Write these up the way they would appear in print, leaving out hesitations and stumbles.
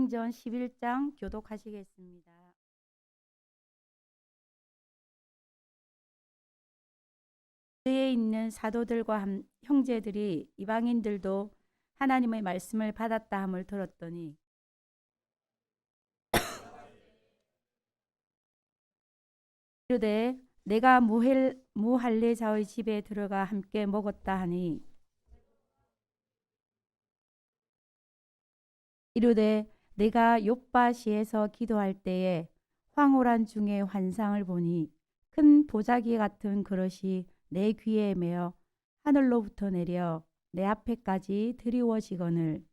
사도행전 11장 교독하시겠습니다. 그에 있는 사도들과 형제들이 이방인들도 하나님의 말씀을 받았다 함을 들었더니 이르되 내가 무할례자의 집에 들어가 함께 먹었다 하니 이르되 내가 욥바시에서 기도할 때에 황홀한 중에 환상을 보니 큰 보자기 같은 그릇이 내 귀에 매어 하늘로부터 내려 내 앞에까지 드리워지거늘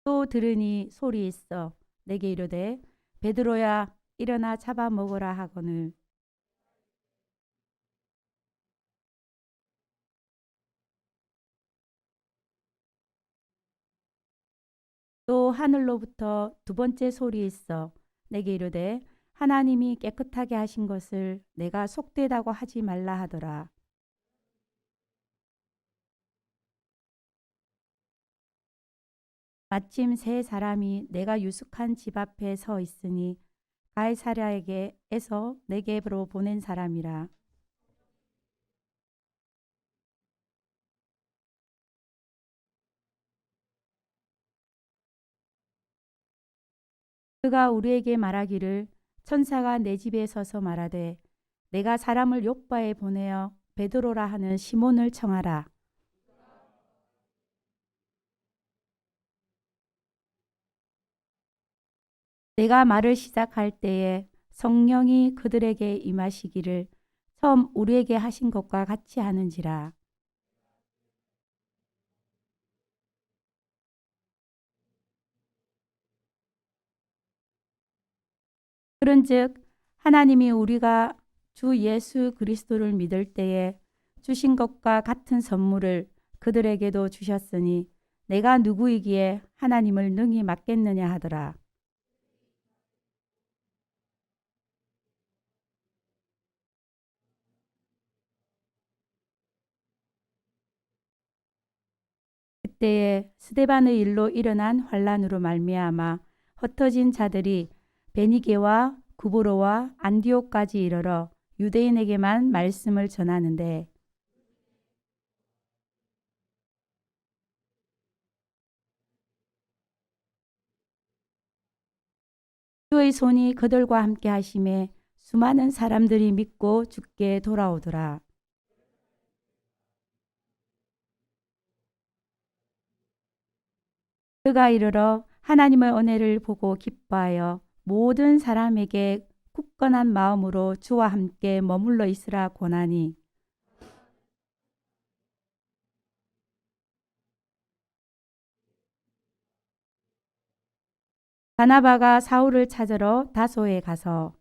또 들으니 소리 있어 내게 이르되 베드로야 일어나 잡아 먹으라 하거늘 또 하늘로부터 두 번째 소리 있어 내게 이르되 하나님이 깨끗하게 하신 것을 내가 속되다고 하지 말라 하더라. 마침 세 사람이 내가 유숙한 집 앞에 서 있으니 가이사랴에게서 내게로 보낸 사람이라. 그가 우리에게 말하기를 천사가 내 집에 서서 말하되 내가 사람을 욥바에 보내어 베드로라 하는 시몬을 청하라. 내가 말을 시작할 때에 성령이 그들에게 임하시기를 처음 우리에게 하신 것과 같이 하는지라. 그런즉 하나님이 우리가 주 예수 그리스도를 믿을 때에 주신 것과 같은 선물을 그들에게도 주셨으니 내가 누구이기에 하나님을 능히 맡겠느냐 하더라. 그때에 스데반의 일로 일어난 환란으로 말미암아 흩어진 자들이 베니게와 구브로와 안디옥까지 이르러 유대인에게만 말씀을 전하는데 주의 손이 그들과 함께 하심에 수많은 사람들이 믿고 주께 돌아오더라. 그가 이르러 하나님의 은혜를 보고 기뻐하여 모든 사람에게 굳건한 마음으로 주와 함께 머물러 있으라 권하니 바나바가 사울을 찾으러 다소에 가서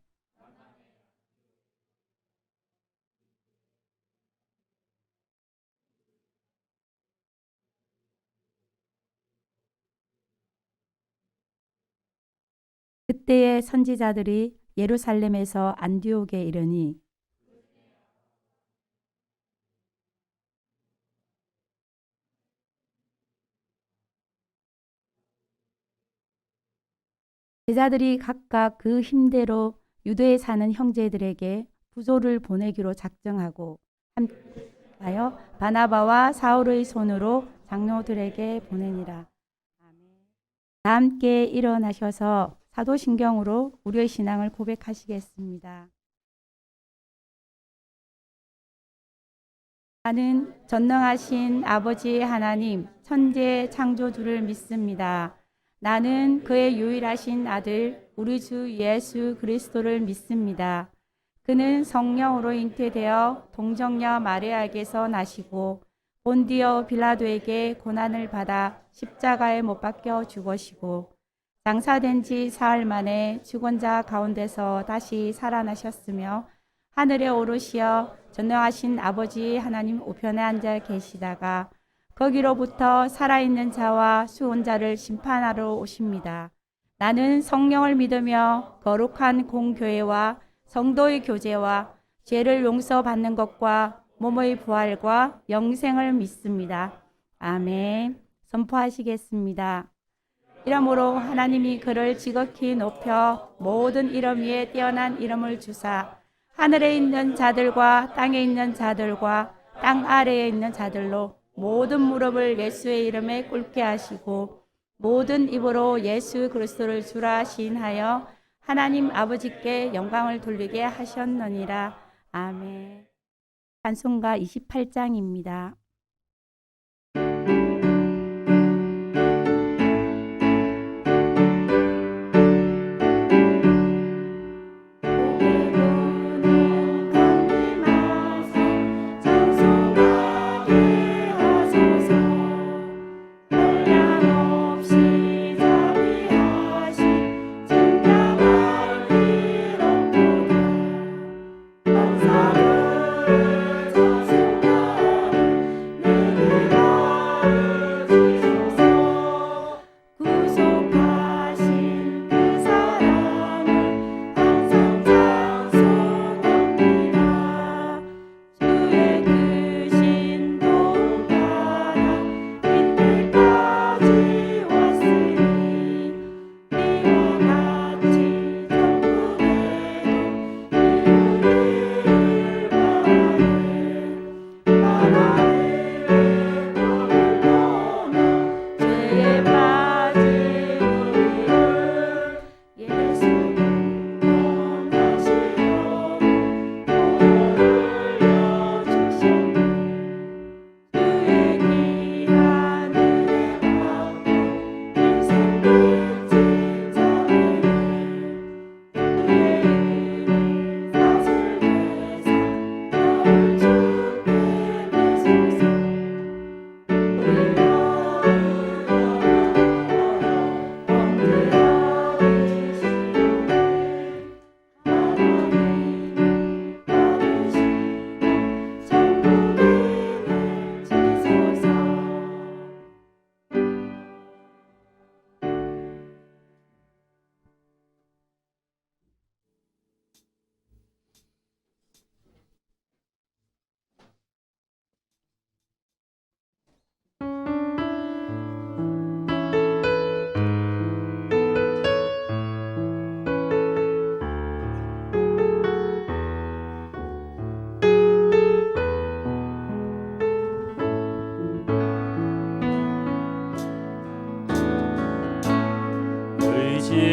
그때의 선지자들이 예루살렘에서 안디옥에 이르니 제자들이 각각 그 힘대로 유대에 사는 형제들에게 부조를 보내기로 작정하고 함하여 바나바와 사울의 손으로 장로들에게 보내니라. 다 함께 일어나셔서 사도신경으로 우리의 신앙을 고백하시겠습니다. 나는 전능하신 아버지 하나님 천재 창조주를 믿습니다. 나는 그의 유일하신 아들 우리 주 예수 그리스도를 믿습니다. 그는 성령으로 잉태되어 동정녀 마리아에게서 나시고 본디오 빌라도에게 고난을 받아 십자가에 못 박혀 죽으시고 장사된 지 사흘 만에 죽은 자 가운데서 다시 살아나셨으며 하늘에 오르시어 전능하신 아버지 하나님 우편에 앉아 계시다가 거기로부터 살아있는 자와 죽은 자를 심판하러 오십니다. 나는 성령을 믿으며 거룩한 공교회와 성도의 교제와 죄를 용서받는 것과 몸의 부활과 영생을 믿습니다. 아멘. 선포하시겠습니다. 이러므로 하나님이 그를 지극히 높여 모든 이름 위에 뛰어난 이름을 주사 하늘에 있는 자들과 땅에 있는 자들과 땅 아래에 있는 자들로 모든 무릎을 예수의 이름에 꿇게 하시고 모든 입으로 예수 그리스도를 주라 시인하여 하나님 아버지께 영광을 돌리게 하셨느니라. 아멘. 찬송가 28장입니다.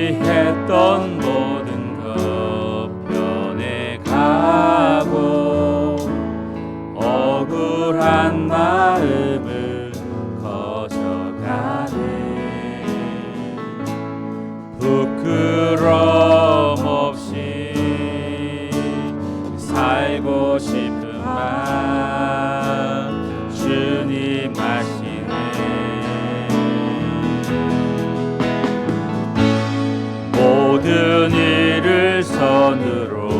의지했던 모든 것 변해가고 억울한 마음은 커져가네. 부끄럼 없이 살고 싶은 마음 주님 아시네. 모든 일을 선으로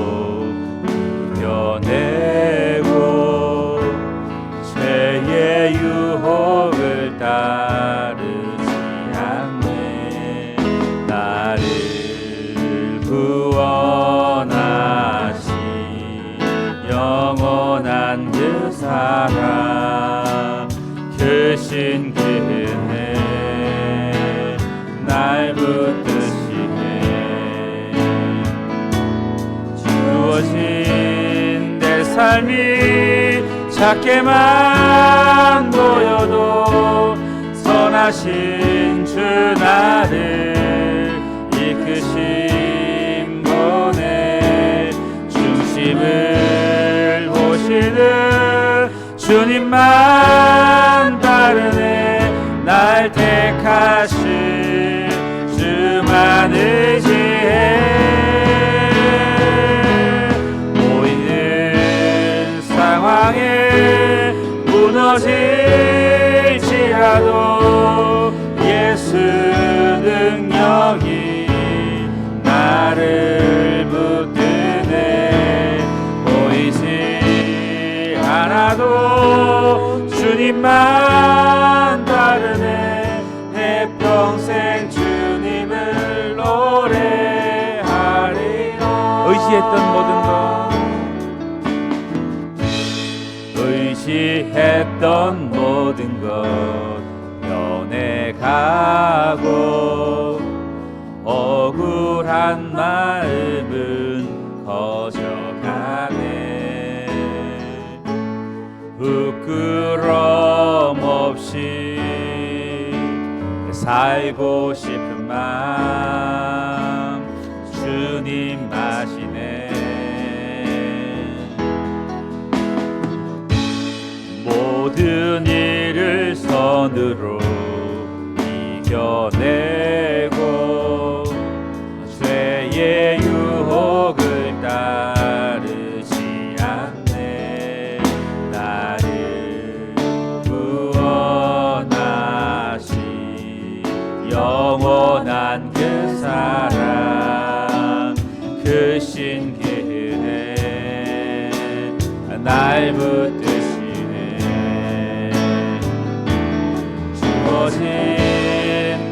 이겨내고 죄의 유혹을 따르지 않네. 나를 구원하신 영원한 그 사랑 크신 그네 날 붙드시네. 주어진 내 삶이 작게만 보여도 선하신 주 나를 이끄신 분의 중심을 보시는 주님만 따르네. 날 택하신 주만 의지해. 보이는 상황에 무너질지라도 예수 능력이 나를 붙드네. 보이지 않아도 주님만 따르네. 내 평생 주님을 노래하리라. 의지했던 모든 것 의지했던 모든 것 변해가고 억울한 마음은 커져가네. 부끄럼 없이 살고 싶은 마음 주님 아시네. 모든 일을 선으로 이겨내고 죄의 유혹을 따르지 않네. 나를 구원하신 영원한 그 사랑 그 신기해 날 붙드시네. 주어진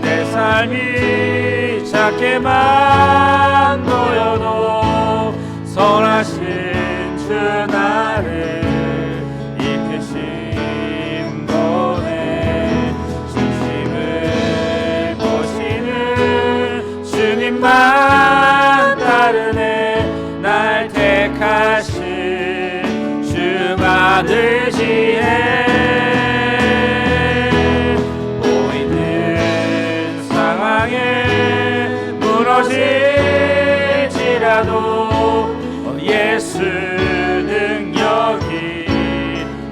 내 삶이 작게만 보여도 선하신 주 나를 이끄신 분의 진심을 보시는 주님만 따르네. 날 택하신 주만 의지해. 보이는 상황에 무너질지라도 예수 능력이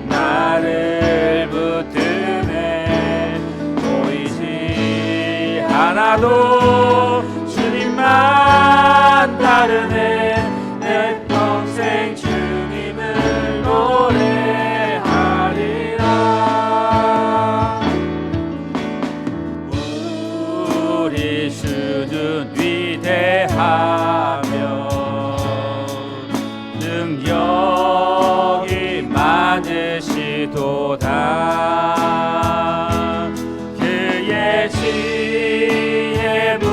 나를 붙드네. 보이지 않아도 주님만 따르네. 내 평생 주님을 노래하리라. 우리 주는 위대하며 능력이 많으시도다. 그의 지혜 무궁하며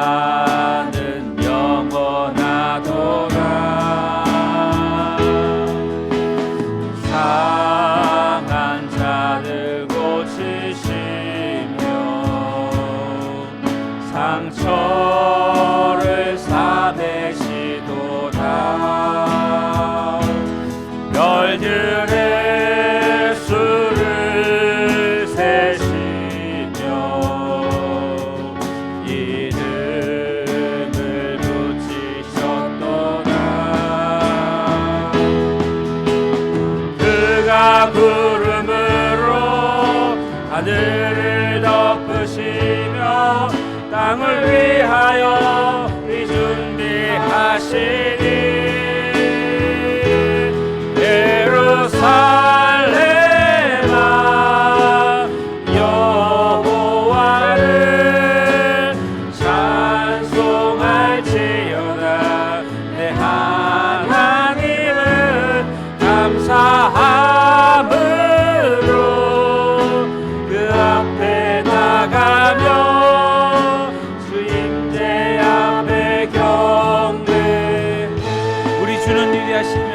인자는 영원하도다. 상한 자를 고치시며 상처를 싸매시도다. 별들의 수를 세시며 이름을 붙이셨도다. 그가 구름으로 하늘을 덮으시며 땅을 위하여 준비하시니 예루살렘아 여호와를 찬송할지어다. 내 하나님은 감사함으로 그 앞에 나가며 주 임재 앞에 경배. 우리 주는 위대하시며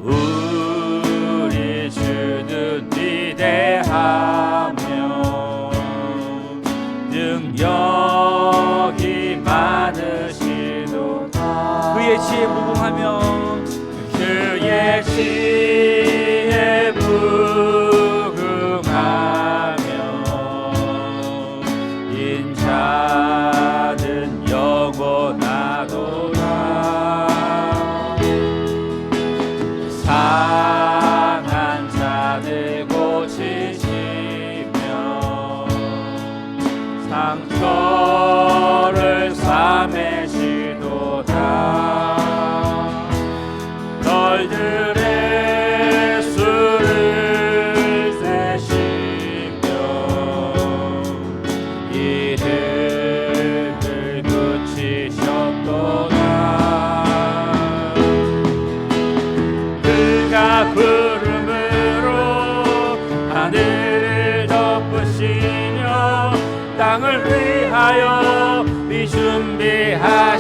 우리 주는 위대하며 능력이 많으시도다. 그의 지혜 무궁하며 그의 지혜 무궁하며 인자는 영원하도다. 상한 자들 고치시며 상처를 싸매시도다. 별들의 수를 세시며 이름을 붙이셨도다. 그가 구름으로 하늘을 덮으시며 땅을 위하여 준비하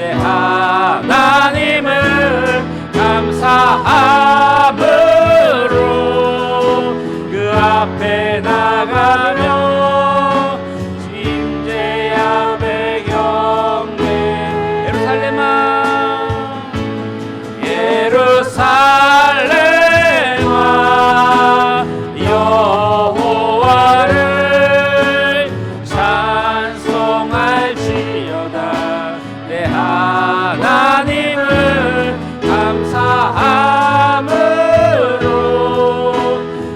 내 하나님을 감사함으로 그 앞에 나가며 임재 앞에 경배 예루살렘아 여호와를 찬송할지어다 내 하나님을 감사함으로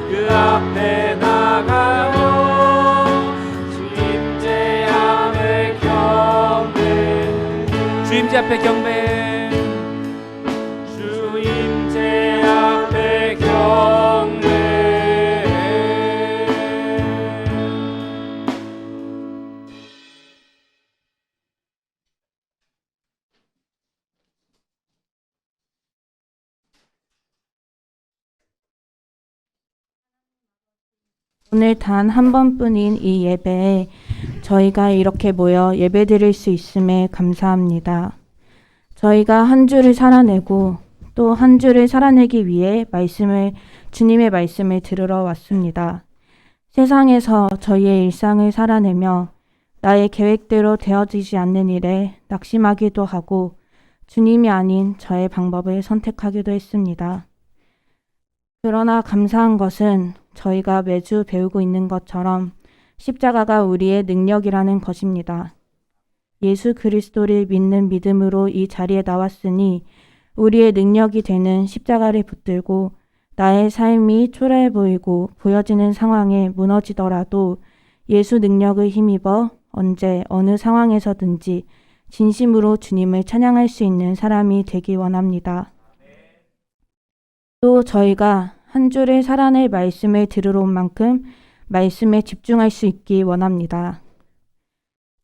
그 앞에 나가며 주임재 앞에 경배 주임재 앞에 경배 주임재 앞에 경배 오늘 단 한 번뿐인 이 예배에 저희가 이렇게 모여 예배드릴 수 있음에 감사합니다. 저희가 한 주를 살아내고 또 한 주를 살아내기 위해 주님의 말씀을 들으러 왔습니다. 세상에서 저희의 일상을 살아내며 나의 계획대로 되어지지 않는 일에 낙심하기도 하고 주님이 아닌 저의 방법을 선택하기도 했습니다. 그러나 감사한 것은 저희가 매주 배우고 있는 것처럼 십자가가 우리의 능력이라는 것입니다. 예수 그리스도를 믿는 믿음으로 이 자리에 나왔으니 우리의 능력이 되는 십자가를 붙들고 나의 삶이 초라해 보이고 보여지는 상황에 무너지더라도 예수 능력을 힘입어 언제 어느 상황에서든지 진심으로 주님을 찬양할 수 있는 사람이 되기 원합니다. 또 저희가 한 주를 살아낼 말씀을 들으러 온 만큼 말씀에 집중할 수 있기 원합니다.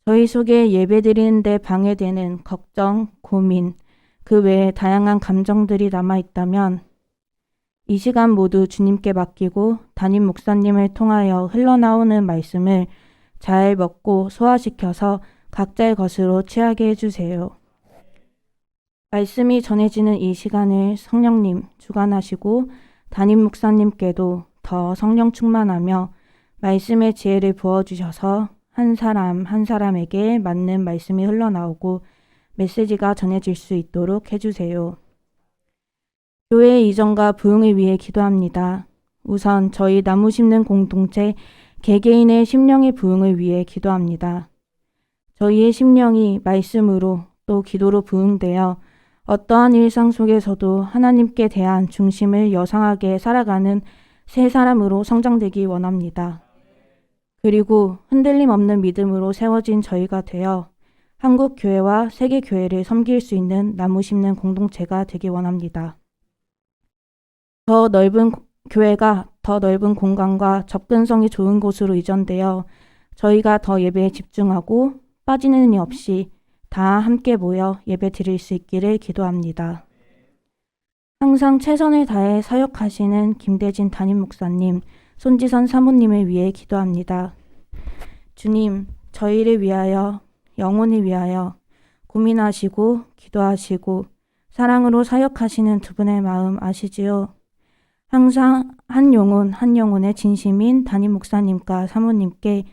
저희 속에 예배드리는데 방해되는 걱정, 고민, 그 외에 다양한 감정들이 남아있다면 이 시간 모두 주님께 맡기고 담임 목사님을 통하여 흘러나오는 말씀을 잘 먹고 소화시켜서 각자의 것으로 취하게 해주세요. 말씀이 전해지는 이 시간을 성령님 주관하시고 담임 목사님께도 더 성령 충만하며 말씀의 지혜를 부어주셔서 한 사람 한 사람에게 맞는 말씀이 흘러나오고 메시지가 전해질 수 있도록 해주세요. 교회 이전과 부흥을 위해 기도합니다. 우선 저희 나무 심는 공동체 개개인의 심령의 부흥을 위해 기도합니다. 저희의 심령이 말씀으로 또 기도로 부흥되어 어떠한 일상 속에서도 하나님께 대한 중심을 여상하게 살아가는 새 사람으로 성장되기 원합니다. 그리고 흔들림 없는 믿음으로 세워진 저희가 되어 한국 교회와 세계 교회를 섬길 수 있는 나무 심는 공동체가 되기 원합니다. 교회가 더 넓은 공간과 접근성이 좋은 곳으로 이전되어 저희가 더 예배에 집중하고 빠지는 일 없이 다 함께 모여 예배 드릴 수 있기를 기도합니다. 항상 최선을 다해 사역하시는 김대진 담임 목사님, 손지선 사모님을 위해 기도합니다. 주님, 저희를 위하여, 영혼을 위하여 고민하시고 기도하시고 사랑으로 사역하시는 두 분의 마음 아시지요? 항상 한 영혼 한 영혼의 진심인 담임 목사님과 사모님께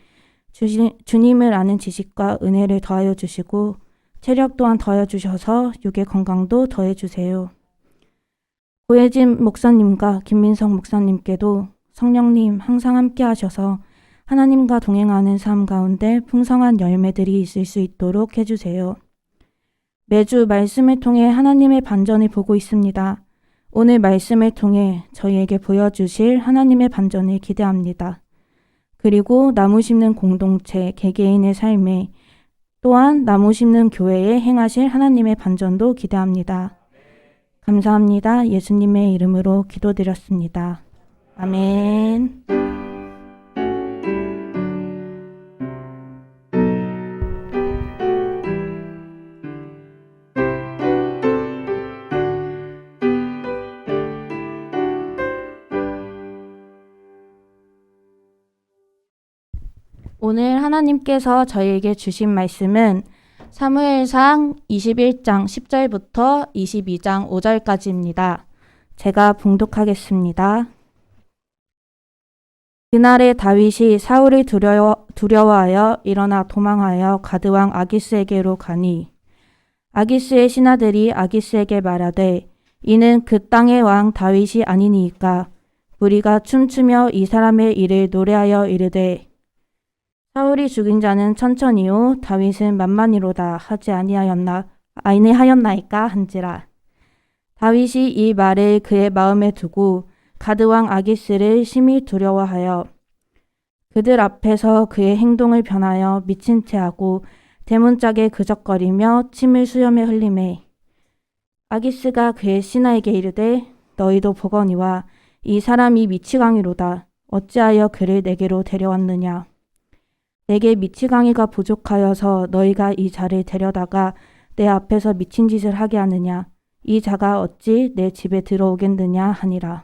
주님을 아는 지식과 은혜를 더하여 주시고 체력 또한 더하여 주셔서 육의 건강도 더해 주세요. 고혜진 목사님과 김민성 목사님께도 성령님 항상 함께 하셔서 하나님과 동행하는 삶 가운데 풍성한 열매들이 있을 수 있도록 해주세요. 매주 말씀을 통해 하나님의 반전을 보고 있습니다. 오늘 말씀을 통해 저희에게 보여주실 하나님의 반전을 기대합니다. 그리고 나무 심는 공동체 개개인의 삶에 또한 나무 심는 교회에 행하실 하나님의 반전도 기대합니다. 감사합니다. 예수님의 이름으로 기도드렸습니다. 아멘. 오늘 하나님께서 저희에게 주신 말씀은 사무엘상 21장 10절부터 22장 5절까지입니다. 제가 봉독하겠습니다. 그날에 다윗이 사울이 두려워하여 일어나 도망하여 가드왕 아기스에게로 가니 아기스의 신하들이 아기스에게 말하되 이는 그 땅의 왕 다윗이 아니니이까 우리가 춤추며 이 사람의 일을 노래하여 이르되 사울이 죽인 자는 천천히요 다윗은 만만히로다 하지 아니하였나이까 한지라. 다윗이 이 말을 그의 마음에 두고 가드왕 아기스를 심히 두려워하여 그들 앞에서 그의 행동을 변하여 미친 채 하고 대문짝에 그적거리며 침을 수염에 흘리매 아기스가 그의 신하에게 이르되 너희도 보거니와 이 사람이 미치광이로다. 어찌하여 그를 내게로 데려왔느냐. 내게 미치광이가 부족하여서 너희가 이 자를 데려다가 내 앞에서 미친 짓을 하게 하느냐. 이 자가 어찌 내 집에 들어오겠느냐 하니라.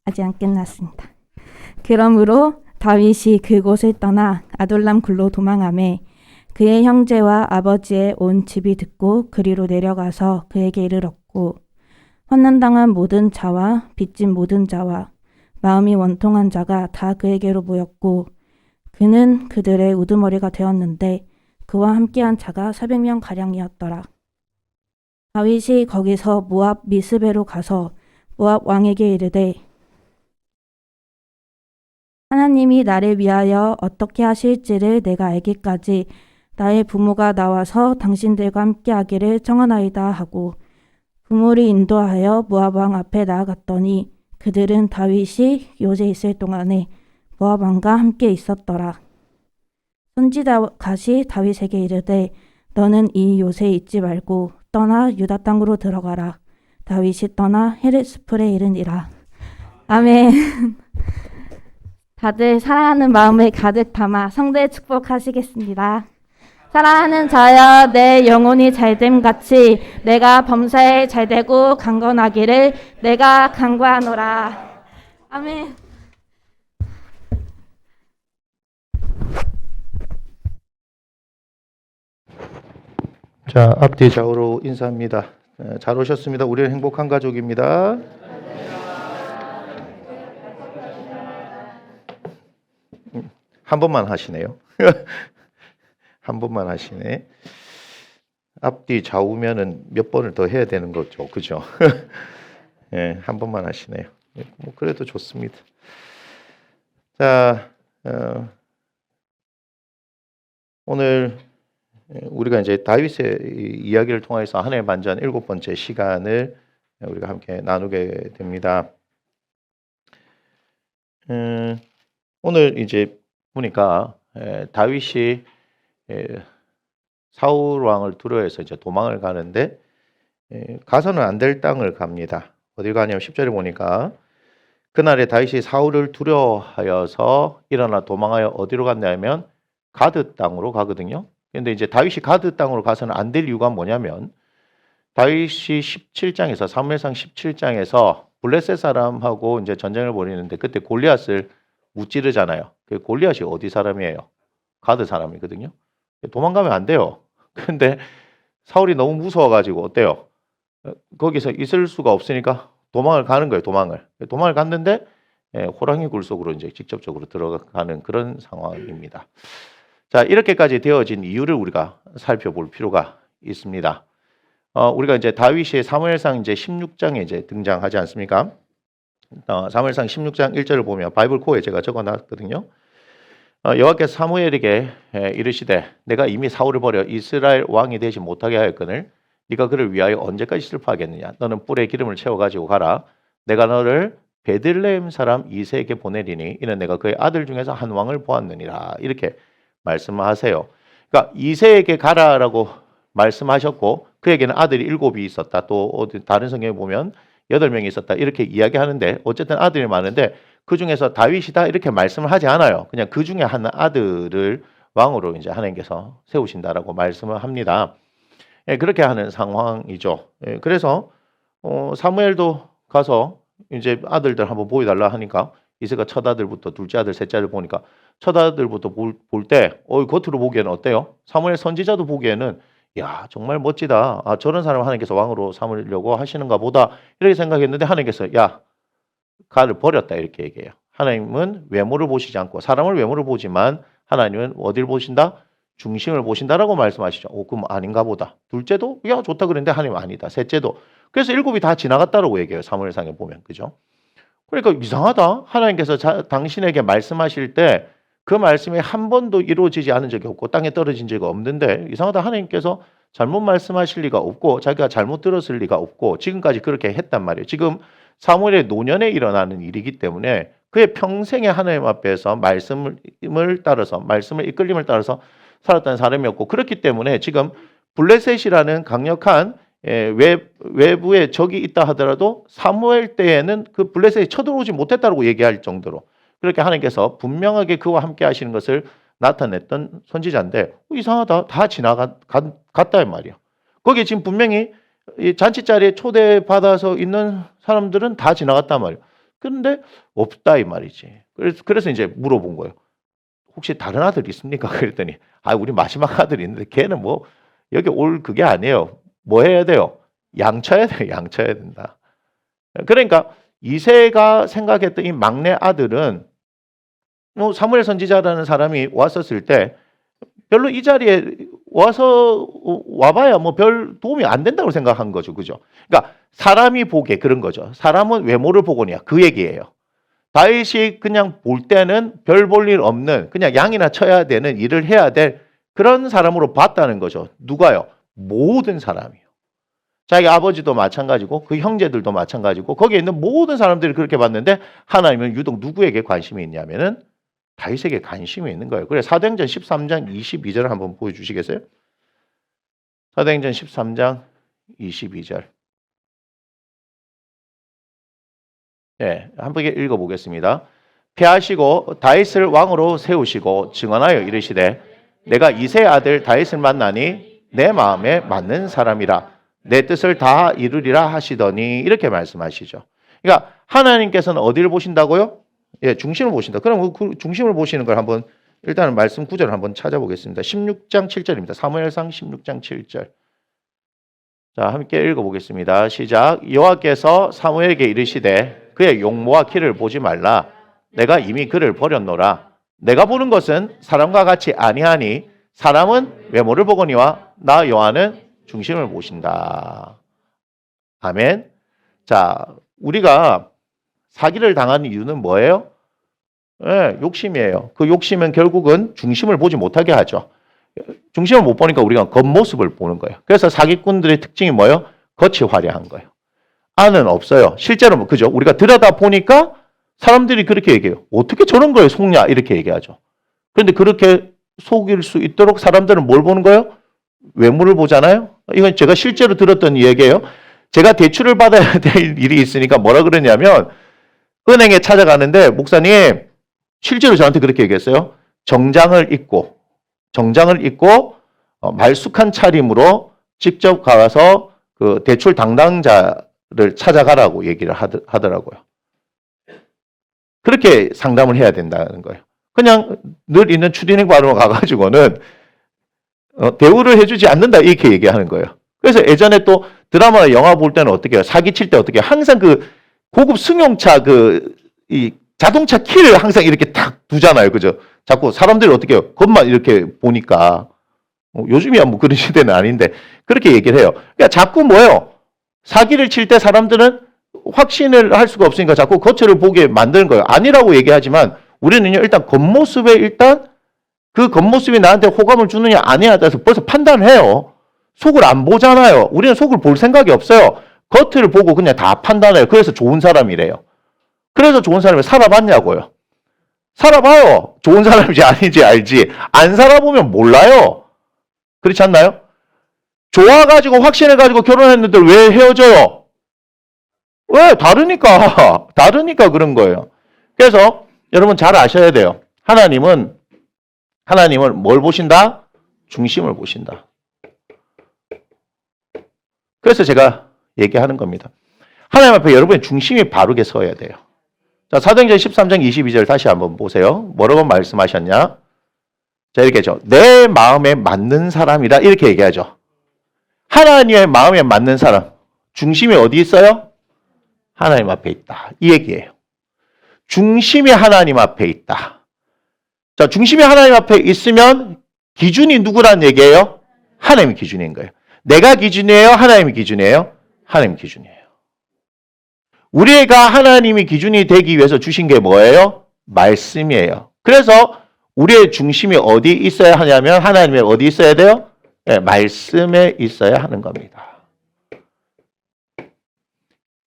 아직 안 끝났습니다. 그러므로 다윗이 그곳을 떠나 아둘람 굴로 도망하매 그의 형제와 아버지의 온 집이 듣고 그리로 내려가서 그에게 이르렀고 환난당한 모든 자와 빚진 모든 자와 마음이 원통한 자가 다 그에게로 모였고 그는 그들의 우두머리가 되었는데 그와 함께한 자가 400명 가량이었더라. 다윗이 거기서 모압 미스베로 가서 모압 왕에게 이르되 하나님이 나를 위하여 어떻게 하실지를 내가 알기까지 나의 부모가 나와서 당신들과 함께하기를 청하나이다 하고 부모를 인도하여 모압 왕 앞에 나아갔더니 그들은 다윗이 요새 있을 동안에 모압 왕과 함께 있었더라. 선지자 갓이 다윗에게 이르되 너는 이 요새 있지 말고 떠나 유다 땅으로 들어가라. 다윗이 떠나 헤르스풀에 이르니라. 아멘. 다들 사랑하는 마음을 가득 담아 성대 축복하시겠습니다. 사랑하는 자여 내 영혼이 잘됨 같이 내가 범사에 잘되고 강건하기를 내가 간구하노라. 아멘. 자, 앞뒤 좌우로 인사합니다. 잘 오셨습니다. 우리는 행복한 가족입니다. 한 번만 하시네요. 한 번만 하시네. 앞뒤 좌우면은 몇 번을 더 해야 되는 거죠, 그죠? 예, 한 번만 하시네요. 뭐 그래도 좋습니다. 자, 오늘 우리가 이제 다윗의 이야기를 통해서 한 해 반전 7번째 시간을 우리가 함께 나누게 됩니다. 오늘 이제 보니까 다윗이 사울 왕을 두려워해서 이제 도망을 가는데 가서는 안 될 땅을 갑니다. 어딜 가냐면 10절에 보니까 그날에 다윗이 사울을 두려워하여서 일어나 도망하여 어디로 갔냐면 가드 땅으로 가거든요. 근데 이제 다윗이 가드 땅으로 가서는 안 될 이유가 뭐냐면 다윗이 17장에서 사무엘상 17장에서 블레셋 사람하고 이제 전쟁을 벌이는데 그때 골리앗을 무찌르잖아요. 그 골리앗이 어디 사람이에요? 가드 사람이거든요. 도망가면 안 돼요. 근데 사울이 너무 무서워가지고 어때요? 거기서 있을 수가 없으니까 도망을 가는 거예요. 도망을 갔는데 호랑이 굴 속으로 이제 직접적으로 들어가는 그런 상황입니다. 자, 이렇게까지 되어진 이유를 우리가 살펴볼 필요가 있습니다. 우리가 이제 다윗이 사무엘상 이제 16장에 이제 등장하지 않습니까? 사무엘상 16장 1절을 보면 바이블 코어에 제가 적어놨거든요. 여호와께서 사무엘에게 이르시되 내가 이미 사울을 버려 이스라엘 왕이 되지 못하게 하였거늘 네가 그를 위하여 언제까지 슬퍼하겠느냐. 너는 뿔에 기름을 채워가지고 가라. 내가 너를 베들레헴 사람 이새에게 보내리니 이는 내가 그의 아들 중에서 한 왕을 보았느니라. 이렇게 말씀하세요. 그러니까 이새에게 가라라고 말씀하셨고 그에게는 아들이 7이 있었다. 또 다른 성경에 보면 8명이 있었다. 이렇게 이야기하는데 어쨌든 아들이 많은데 그 중에서 다윗이다 이렇게 말씀을 하지 않아요. 그냥 그 중에 한 아들을 왕으로 이제 하나님께서 세우신다라고 말씀을 합니다. 예, 그렇게 하는 상황이죠. 예, 그래서 사무엘도 가서 이제 아들들 한번 보여달라 하니까 이세가 첫 아들부터 둘째 아들, 셋째 아들 보니까 첫 아들부터 볼 때, 겉으로 보기에는 어때요? 사무엘 선지자도 보기에는 야, 정말 멋지다. 아, 저런 사람 하나님께서 왕으로 삼으려고 하시는가 보다. 이렇게 생각했는데 하나님께서 야, 그를 버렸다. 이렇게 얘기해요. 하나님은 외모를 보시지 않고 사람을 외모를 보지만 하나님은 어디를 보신다? 중심을 보신다라고 말씀하시죠. 그럼 아닌가 보다. 둘째도 야, 좋다 그랬는데 하나님 아니다. 셋째도. 그래서 7이 다 지나갔다라고 얘기해요. 사무엘상에 보면. 그죠? 그러니까 이상하다. 하나님께서 당신에게 말씀하실 때 그 말씀이 한 번도 이루어지지 않은 적이 없고 땅에 떨어진 적이 없는데 이상하다. 하나님께서 잘못 말씀하실 리가 없고 자기가 잘못 들었을 리가 없고 지금까지 그렇게 했단 말이에요. 지금 사무엘의 노년에 일어나는 일이기 때문에 그의 평생에 하나님 앞에서 말씀을 따라서 말씀을 이끌림을 따라서 살았던 사람이었고 그렇기 때문에 지금 블레셋이라는 강력한 외부에 적이 있다 하더라도 사무엘 때에는 그 블레셋이 쳐들어오지 못했다고 얘기할 정도로 그렇게 하나님께서 분명하게 그와 함께 하시는 것을 나타냈던 선지자인데 이상하다. 다 지나갔다 이 말이야. 거기에 지금 분명히 이 잔치 자리에 초대받아서 있는 사람들은 다 지나갔단 말이야. 그런데 없다 이 말이지. 그래서 이제 물어본 거예요. 혹시 다른 아들 있습니까? 그랬더니 우리 마지막 아들이 있는데 걔는 뭐 여기 올 그게 아니에요. 뭐 해야 돼요? 양쳐야 돼요. 양쳐야 된다. 그러니까 이새가 생각했던 이 막내 아들은 사무엘 선지자라는 사람이 왔었을 때 별로 이 자리에 와봐야 뭐 별 도움이 안 된다고 생각한 거죠. 그죠? 그러니까 사람이 보기에 그런 거죠. 사람은 외모를 보거냐 그 얘기예요. 다윗이 그냥 볼 때는 별 볼 일 없는 그냥 양이나 쳐야 되는 일을 해야 될 그런 사람으로 봤다는 거죠. 누가요? 모든 사람이요. 자기 아버지도 마찬가지고 그 형제들도 마찬가지고 거기에 있는 모든 사람들이 그렇게 봤는데 하나님은 유독 누구에게 관심이 있냐면은 다윗에게 관심이 있는 거예요. 그래 사도행전 13장 22절을 한번 보여주시겠어요? 사도행전 13장 22절. 네, 한번 읽어보겠습니다. 패하시고 다윗을 왕으로 세우시고 증언하여 이르시되 내가 이새의 아들 다윗을 만나니 내 마음에 맞는 사람이라 내 뜻을 다 이루리라 하시더니 이렇게 말씀하시죠. 그러니까 하나님께서는 어디를 보신다고요? 중심을 보신다. 그럼 그 중심을 보시는 걸 한번 일단은 말씀 구절을 한번 찾아보겠습니다. 16장 7절입니다. 사무엘상 16장 7절. 자, 함께 읽어보겠습니다. 시작. 여호와께서 사무엘에게 이르시되 그의 용모와 키를 보지 말라. 내가 이미 그를 버렸노라. 내가 보는 것은 사람과 같이 아니하니 사람은 외모를 보거니와 나 여호와는 중심을 보신다. 아멘. 자, 우리가 사기를 당하는 이유는 뭐예요? 욕심이에요. 그 욕심은 결국은 중심을 보지 못하게 하죠. 중심을 못 보니까 우리가 겉모습을 보는 거예요. 그래서 사기꾼들의 특징이 뭐예요? 겉이 화려한 거예요. 안은 없어요. 실제로 그죠? 우리가 들여다 보니까 사람들이 그렇게 얘기해요. 어떻게 저런 거에 속냐? 이렇게 얘기하죠. 그런데 그렇게 속일 수 있도록 사람들은 뭘 보는 거예요? 외모를 보잖아요. 이건 제가 실제로 들었던 얘기예요. 제가 대출을 받아야 될 일이 있으니까 뭐라 그러냐면 은행에 찾아가는데 목사님 실제로 저한테 그렇게 얘기했어요. 정장을 입고 말쑥한 차림으로 직접 가서 그 대출 담당자를 찾아가라고 얘기를 하더라고요. 그렇게 상담을 해야 된다는 거예요. 그냥 늘 있는 추리닝 바로 가가지고는 대우를 해주지 않는다 이렇게 얘기하는 거예요. 그래서 예전에 또 드라마나 영화 볼 때는 어떻게 해요? 사기칠 때 어떻게 해요? 항상 그 고급 승용차 이 자동차 키를 항상 이렇게 탁 두잖아요. 그죠? 자꾸 사람들이 어떻게 해요? 겉만 이렇게 보니까. 요즘이야 뭐 그런 시대는 아닌데 그렇게 얘기를 해요. 그러니까 자꾸 뭐예요? 사기를 칠 때 사람들은 확신을 할 수가 없으니까 자꾸 겉을 보게 만드는 거예요. 아니라고 얘기하지만 우리는요 일단 겉모습에 일단 그 겉모습이 나한테 호감을 주느냐 아니냐에 따라서 벌써 판단을 해요. 속을 안 보잖아요. 우리는 속을 볼 생각이 없어요. 겉을 보고 그냥 다 판단해요. 그래서 좋은 사람이래요. 그래서 좋은 사람이 살아봤냐고요. 살아봐요. 좋은 사람인지 아닌지 알지. 안 살아보면 몰라요. 그렇지 않나요? 좋아가지고 확신해가지고 결혼했는데 왜 헤어져요? 왜? 다르니까 그런 거예요. 그래서 여러분 잘 아셔야 돼요. 하나님은 뭘 보신다? 중심을 보신다. 그래서 제가 얘기하는 겁니다. 하나님 앞에 여러분의 중심이 바르게 서야 돼요. 자, 사도행전 13장 22절 다시 한번 보세요. 뭐라고 말씀하셨냐? 자, 이렇게 하죠. 내 마음에 맞는 사람이다. 이렇게 얘기하죠. 하나님의 마음에 맞는 사람. 중심이 어디 있어요? 하나님 앞에 있다. 이 얘기예요. 중심이 하나님 앞에 있다. 자, 중심이 하나님 앞에 있으면 기준이 누구란 얘기예요? 하나님이 기준인 거예요. 내가 기준이에요? 하나님이 기준이에요? 하나님 기준이에요. 우리가 하나님이 기준이 되기 위해서 주신 게 뭐예요? 말씀이에요. 그래서 우리의 중심이 어디 있어야 하냐면 하나님의 어디 있어야 돼요? 네, 말씀에 있어야 하는 겁니다.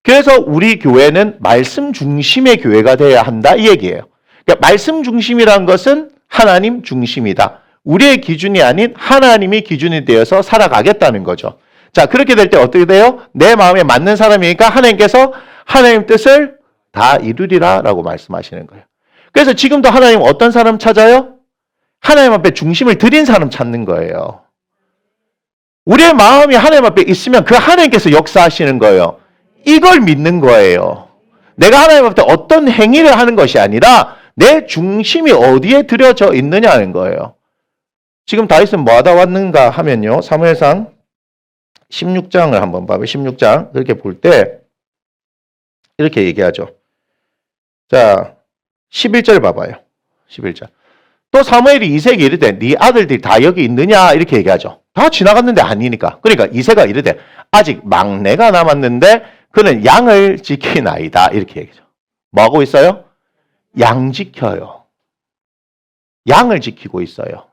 그래서 우리 교회는 말씀 중심의 교회가 되어야 한다 이 얘기예요. 그러니까 말씀 중심이란 것은 하나님 중심이다. 우리의 기준이 아닌 하나님이 기준이 되어서 살아가겠다는 거죠. 자, 그렇게 될 때 어떻게 돼요? 내 마음에 맞는 사람이니까 하나님께서 하나님 뜻을 다 이루리라 라고 말씀하시는 거예요. 그래서 지금도 하나님 어떤 사람 찾아요? 하나님 앞에 중심을 들인 사람 찾는 거예요. 우리의 마음이 하나님 앞에 있으면 그 하나님께서 역사하시는 거예요. 이걸 믿는 거예요. 내가 하나님 앞에 어떤 행위를 하는 것이 아니라 내 중심이 어디에 들여져 있느냐는 거예요. 지금 다윗은 뭐 하다 왔는가 하면요. 사무엘상 16장을 한번 봐봐요. 16장 그렇게 볼 때 이렇게 얘기하죠. 자, 11절 봐봐요. 11절. 또 사무엘이 이새에게 이르되 네 아들들이 다 여기 있느냐 이렇게 얘기하죠. 다 지나갔는데 아니니까. 그러니까 이새가 이르되 아직 막내가 남았는데 그는 양을 지키나이다 이렇게 얘기하죠. 뭐 하고 있어요? 양 지켜요. 양을 지키고 있어요.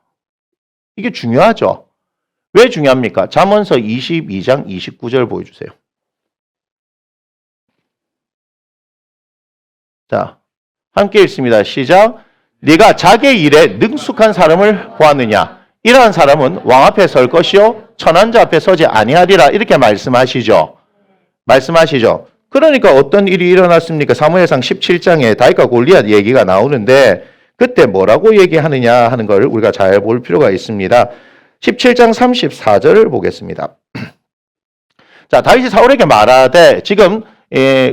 이게 중요하죠. 왜 중요합니까? 잠언서 22장 29절 보여주세요. 자, 함께 읽습니다. 시작. 네가 자기 일에 능숙한 사람을 보았느냐? 이러한 사람은 왕 앞에 설 것이요 천한 자 앞에 서지 아니하리라 이렇게 말씀하시죠. 말씀하시죠. 그러니까 어떤 일이 일어났습니까? 사무엘상 17장에 다윗과 골리앗 얘기가 나오는데 그때 뭐라고 얘기하느냐 하는 걸 우리가 잘 볼 필요가 있습니다. 17장 34절을 보겠습니다. 자, 다윗이 사울에게 말하되 지금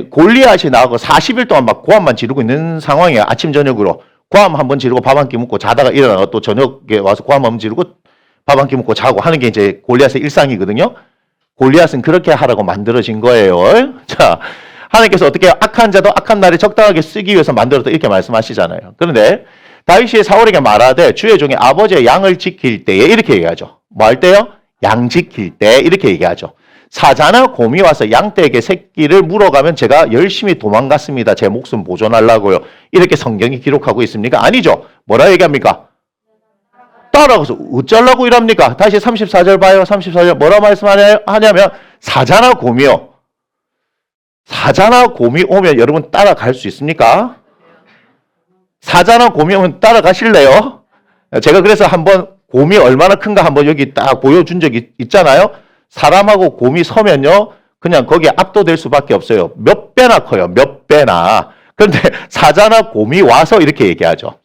골리앗이 나오고 40일 동안 막 고함만 지르고 있는 상황이에요. 아침 저녁으로 고함 한번 지르고 밥 한 끼 먹고 자다가 일어나고 또 저녁에 와서 고함 한번 지르고 밥 한 끼 먹고 자고 하는 게 이제 골리앗의 일상이거든요. 골리앗은 그렇게 하라고 만들어진 거예요. 자, 하나님께서 어떻게 악한 자도 악한 날에 적당하게 쓰기 위해서 만들었다 이렇게 말씀하시잖아요. 그런데 다윗이 사울에게 말하되 주의 종이 아버지의 양을 지킬 때에 이렇게 얘기하죠. 뭐 할 때요? 양 지킬 때 이렇게 얘기하죠. 사자나 곰이 와서 양떼에게 새끼를 물어가면 제가 열심히 도망갔습니다. 제 목숨 보존하려고요. 이렇게 성경이 기록하고 있습니까? 아니죠. 뭐라 얘기합니까? 따라가서 어쩌려고 이랍니까? 다시 34절 봐요. 34절 뭐라 말씀하냐면 사자나 곰이요. 사자나 곰이 오면 여러분 따라갈 수 있습니까? 사자나 곰이 오면 따라가실래요? 제가 그래서 한번 곰이 얼마나 큰가 한번 여기 딱 보여준 적이 있잖아요. 사람하고 곰이 서면요. 그냥 거기에 압도될 수밖에 없어요. 몇 배나 커요. 몇 배나. 그런데 사자나 곰이 와서 이렇게 얘기하죠.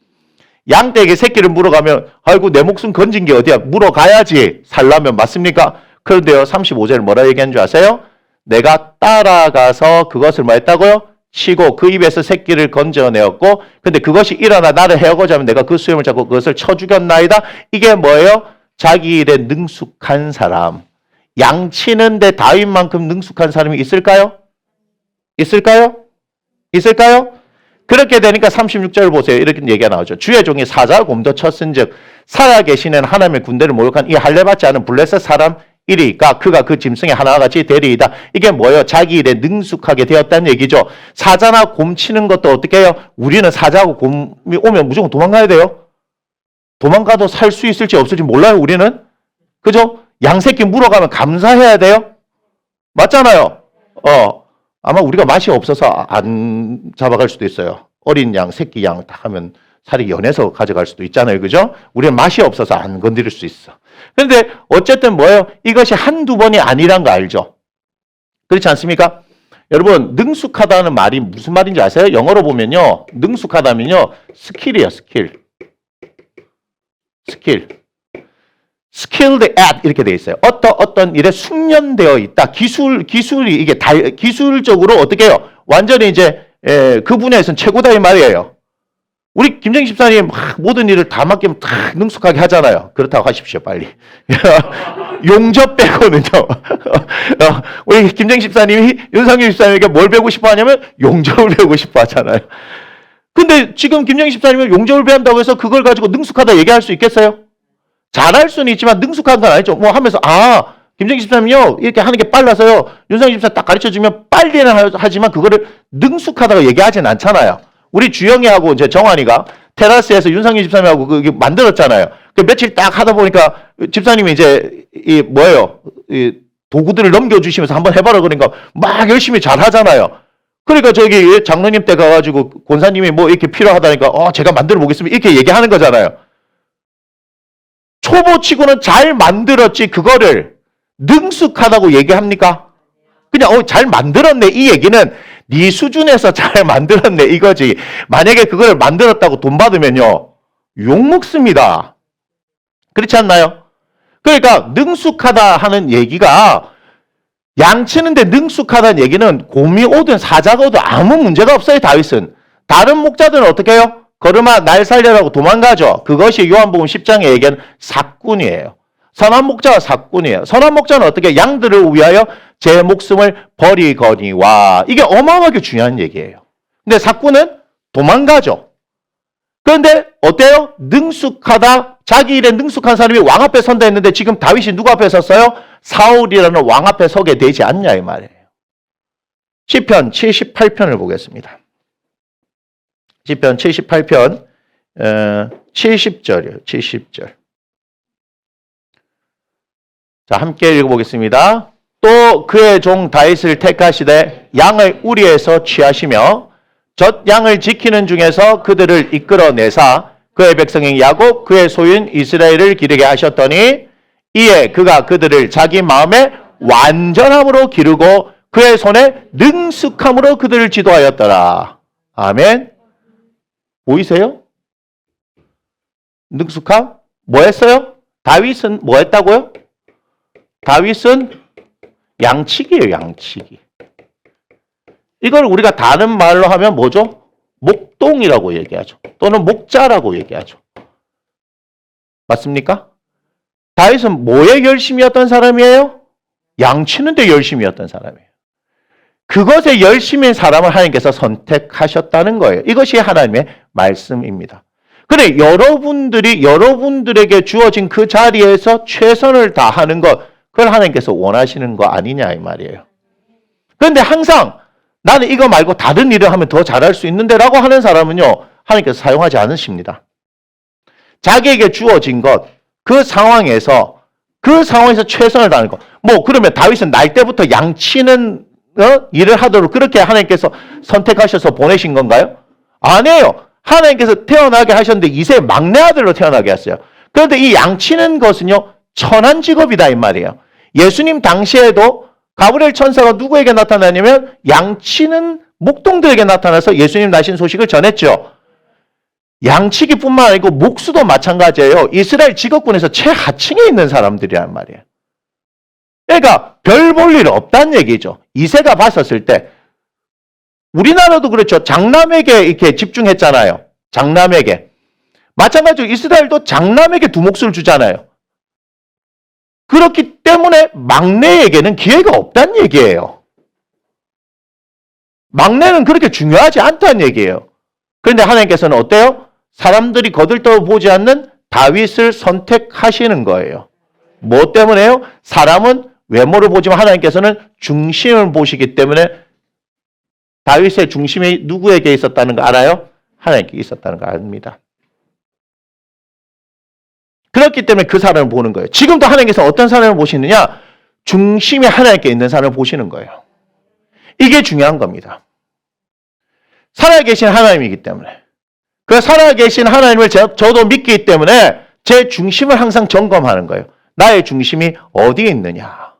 양떼에게 새끼를 물어가면 아이고 내 목숨 건진 게 어디야. 물어가야지 살라면 맞습니까? 그런데요. 35절 뭐라 얘기한 줄 아세요? 내가 따라가서 그것을 뭐 했다고요? 치고 그 입에서 새끼를 건져내었고 근데 그것이 일어나 나를 해오고자 하면 내가 그 수염을 잡고 그것을 쳐 죽였나이다. 이게 뭐예요? 자기 일에 능숙한 사람. 양 치는데 다윗만큼 능숙한 사람이 있을까요? 있을까요? 있을까요? 그렇게 되니까 36절 보세요. 이렇게 얘기가 나오죠. 주의 종이 사자 곰도 쳤은즉 살아계시는 하나님의 군대를 모욕한 이 할례받지 않은 블레셋 사람 이리까 그가 그 짐승의 하나와 같이 되리이다. 이게 뭐예요? 자기 일에 능숙하게 되었다는 얘기죠. 사자나 곰 치는 것도 어떻게 해요? 우리는 사자하고 곰이 오면 무조건 도망가야 돼요. 도망가도 살 수 있을지 없을지 몰라요. 우리는. 그죠? 양새끼 물어가면 감사해야 돼요. 맞잖아요. 아마 우리가 맛이 없어서 안 잡아갈 수도 있어요. 어린 양, 새끼 양 다 하면 살이 연해서 가져갈 수도 있잖아요. 그죠? 우리는 맛이 없어서 안 건드릴 수 있어. 그런데 어쨌든 뭐예요? 이것이 한두 번이 아니란 거 알죠? 그렇지 않습니까? 여러분, 능숙하다는 말이 무슨 말인지 아세요? 영어로 보면요. 능숙하다면요. 스킬이에요. 스킬. 스킬. skilled at 이렇게 돼 있어요. 어떤 일에 숙련되어 있다. 기술이 이게 기술적으로 어떻게 해요? 완전히 이제 그 분야에서는 최고다 이 말이에요. 우리 김정희 집사님 모든 일을 다 맡기면 다 능숙하게 하잖아요. 그렇다고 하십시오, 빨리. 용접 빼고는요. 우리 김정희 집사님이 윤상윤 집사님에게 뭘 배우고 싶어 하냐면 용접을 배우고 싶어 하잖아요. 근데 지금 김정희 집사님은 용접을 배운다고 해서 그걸 가지고 능숙하다 얘기할 수 있겠어요? 잘할 수는 있지만 능숙한 건 아니죠. 뭐 하면서 김정희 집사님요 이렇게 하는 게 빨라서요. 윤상윤 집사 딱 가르쳐주면 빨리는 하지만 그거를 능숙하다고 얘기하진 않잖아요. 우리 주영이하고 이제 정환이가 테라스에서 윤상윤 집사님하고 그게 만들었잖아요. 그 며칠 딱 하다 보니까 집사님이 이제 이 도구들을 넘겨주시면서 한번 해봐라 그러니까 막 열심히 잘 하잖아요. 그러니까 저기 장로님 때 가가지고 권사님이 뭐 이렇게 필요하다니까 제가 만들어 보겠습니다 이렇게 얘기하는 거잖아요. 초보치고는 잘 만들었지 그거를 능숙하다고 얘기합니까? 그냥 잘 만들었네 이 얘기는 네 수준에서 잘 만들었네 이거지. 만약에 그걸 만들었다고 돈 받으면요 욕먹습니다. 그렇지 않나요? 그러니까 능숙하다 하는 얘기가 양치는데 능숙하다는 얘기는 곰이 오든 사자가 오든 아무 문제가 없어요. 다윗은. 다른 목자들은 어떻게 해요? 걸음아 날 살려라고 도망가죠. 그것이 요한복음 10장에 얘기하는 사꾼이에요. 선한 목자가 사꾼이에요. 선한 목자는 어떻게 양들을 위하여 제 목숨을 버리거니와 이게 어마어마하게 중요한 얘기예요. 근데 사꾼은 도망가죠. 그런데 어때요? 능숙하다. 자기 일에 능숙한 사람이 왕 앞에 선다 했는데 지금 다윗이 누구 앞에 섰어요? 사울이라는 왕 앞에 서게 되지 않냐 이 말이에요. 시편 78편을 보겠습니다. 시편 78편 70절이에요. 70절. 자, 함께 읽어보겠습니다. 또 그의 종 다윗을 택하시되 양을 우리에서 취하시며 젖 양을 지키는 중에서 그들을 이끌어내사 그의 백성인 야곱 그의 소유인 이스라엘을 기르게 하셨더니 이에 그가 그들을 자기 마음의 완전함으로 기르고 그의 손에 능숙함으로 그들을 지도하였더라. 아멘. 보이세요? 능숙함? 뭐 했어요? 다윗은 뭐 했다고요? 다윗은 양치기예요, 양치기. 이걸 우리가 다른 말로 하면 뭐죠? 목동이라고 얘기하죠. 또는 목자라고 얘기하죠. 맞습니까? 다윗은 뭐에 열심이었던 사람이에요? 양치는데 열심이었던 사람이에요. 그것에 열심인 사람을 하나님께서 선택하셨다는 거예요. 이것이 하나님의 말씀입니다. 그래, 여러분들에게 주어진 그 자리에서 최선을 다하는 것, 그걸 하나님께서 원하시는 거 아니냐 이 말이에요. 그런데 항상 나는 이거 말고 다른 일을 하면 더 잘할 수 있는데 라고 하는 사람은요, 하나님께서 사용하지 않으십니다. 자기에게 주어진 것, 그 상황에서 최선을 다하는 것. 뭐 그러면 다윗은 날 때부터 양치는 일을 하도록 그렇게 하나님께서 선택하셔서 보내신 건가요? 아니에요. 하나님께서 태어나게 하셨는데 이세의 막내 아들로 태어나게 했어요. 그런데 이 양치는 것은요, 천한 직업이다 이 말이에요. 예수님 당시에도 가브리엘 천사가 누구에게 나타나냐면 양치는 목동들에게 나타나서 예수님 나신 소식을 전했죠. 양치기뿐만 아니고 목수도 마찬가지예요. 이스라엘 직업군에서 최하층에 있는 사람들이란 말이에요. 그러니까 별 볼 일 없다는 얘기죠. 이새가 봤었을 때 우리나라도 그렇죠. 장남에게 이렇게 집중했잖아요. 장남에게. 마찬가지로 이스라엘도 장남에게 두목수를 주잖아요. 그렇기 때문에 막내에게는 기회가 없다는 얘기예요. 막내는 그렇게 중요하지 않다는 얘기예요. 그런데 하나님께서는 어때요? 사람들이 거들떠보지 않는 다윗을 선택하시는 거예요. 뭐 때문에요? 사람은 외모를 보지만 하나님께서는 중심을 보시기 때문에 다윗의 중심이 누구에게 있었다는 거 알아요? 하나님께 있었다는 거 압니다. 그렇기 때문에 그 사람을 보는 거예요. 지금도 하나님께서 어떤 사람을 보시느냐? 중심이 하나님께 있는 사람을 보시는 거예요. 이게 중요한 겁니다. 살아계신 하나님이기 때문에. 그 살아계신 하나님을 저도 믿기 때문에 제 중심을 항상 점검하는 거예요. 나의 중심이 어디에 있느냐?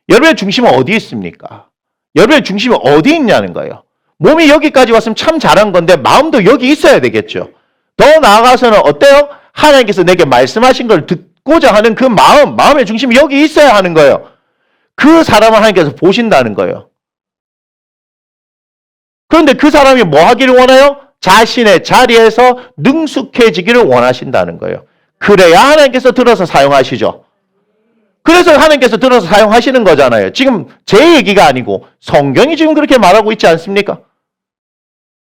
여러분의 중심은 어디에 있습니까? 여러분의 중심이 어디에 있냐는 거예요. 몸이 여기까지 왔으면 참 잘한 건데 마음도 여기 있어야 되겠죠. 더 나아가서는 어때요? 하나님께서 내게 말씀하신 걸 듣고자 하는 그 마음의 중심이 여기 있어야 하는 거예요. 그 사람을 하나님께서 보신다는 거예요. 그런데 그 사람이 뭐 하기를 원해요? 자신의 자리에서 능숙해지기를 원하신다는 거예요. 그래야 하나님께서 들어서 사용하시죠. 그래서 하나님께서 들어서 사용하시는 거잖아요. 지금 제 얘기가 아니고 성경이 지금 그렇게 말하고 있지 않습니까?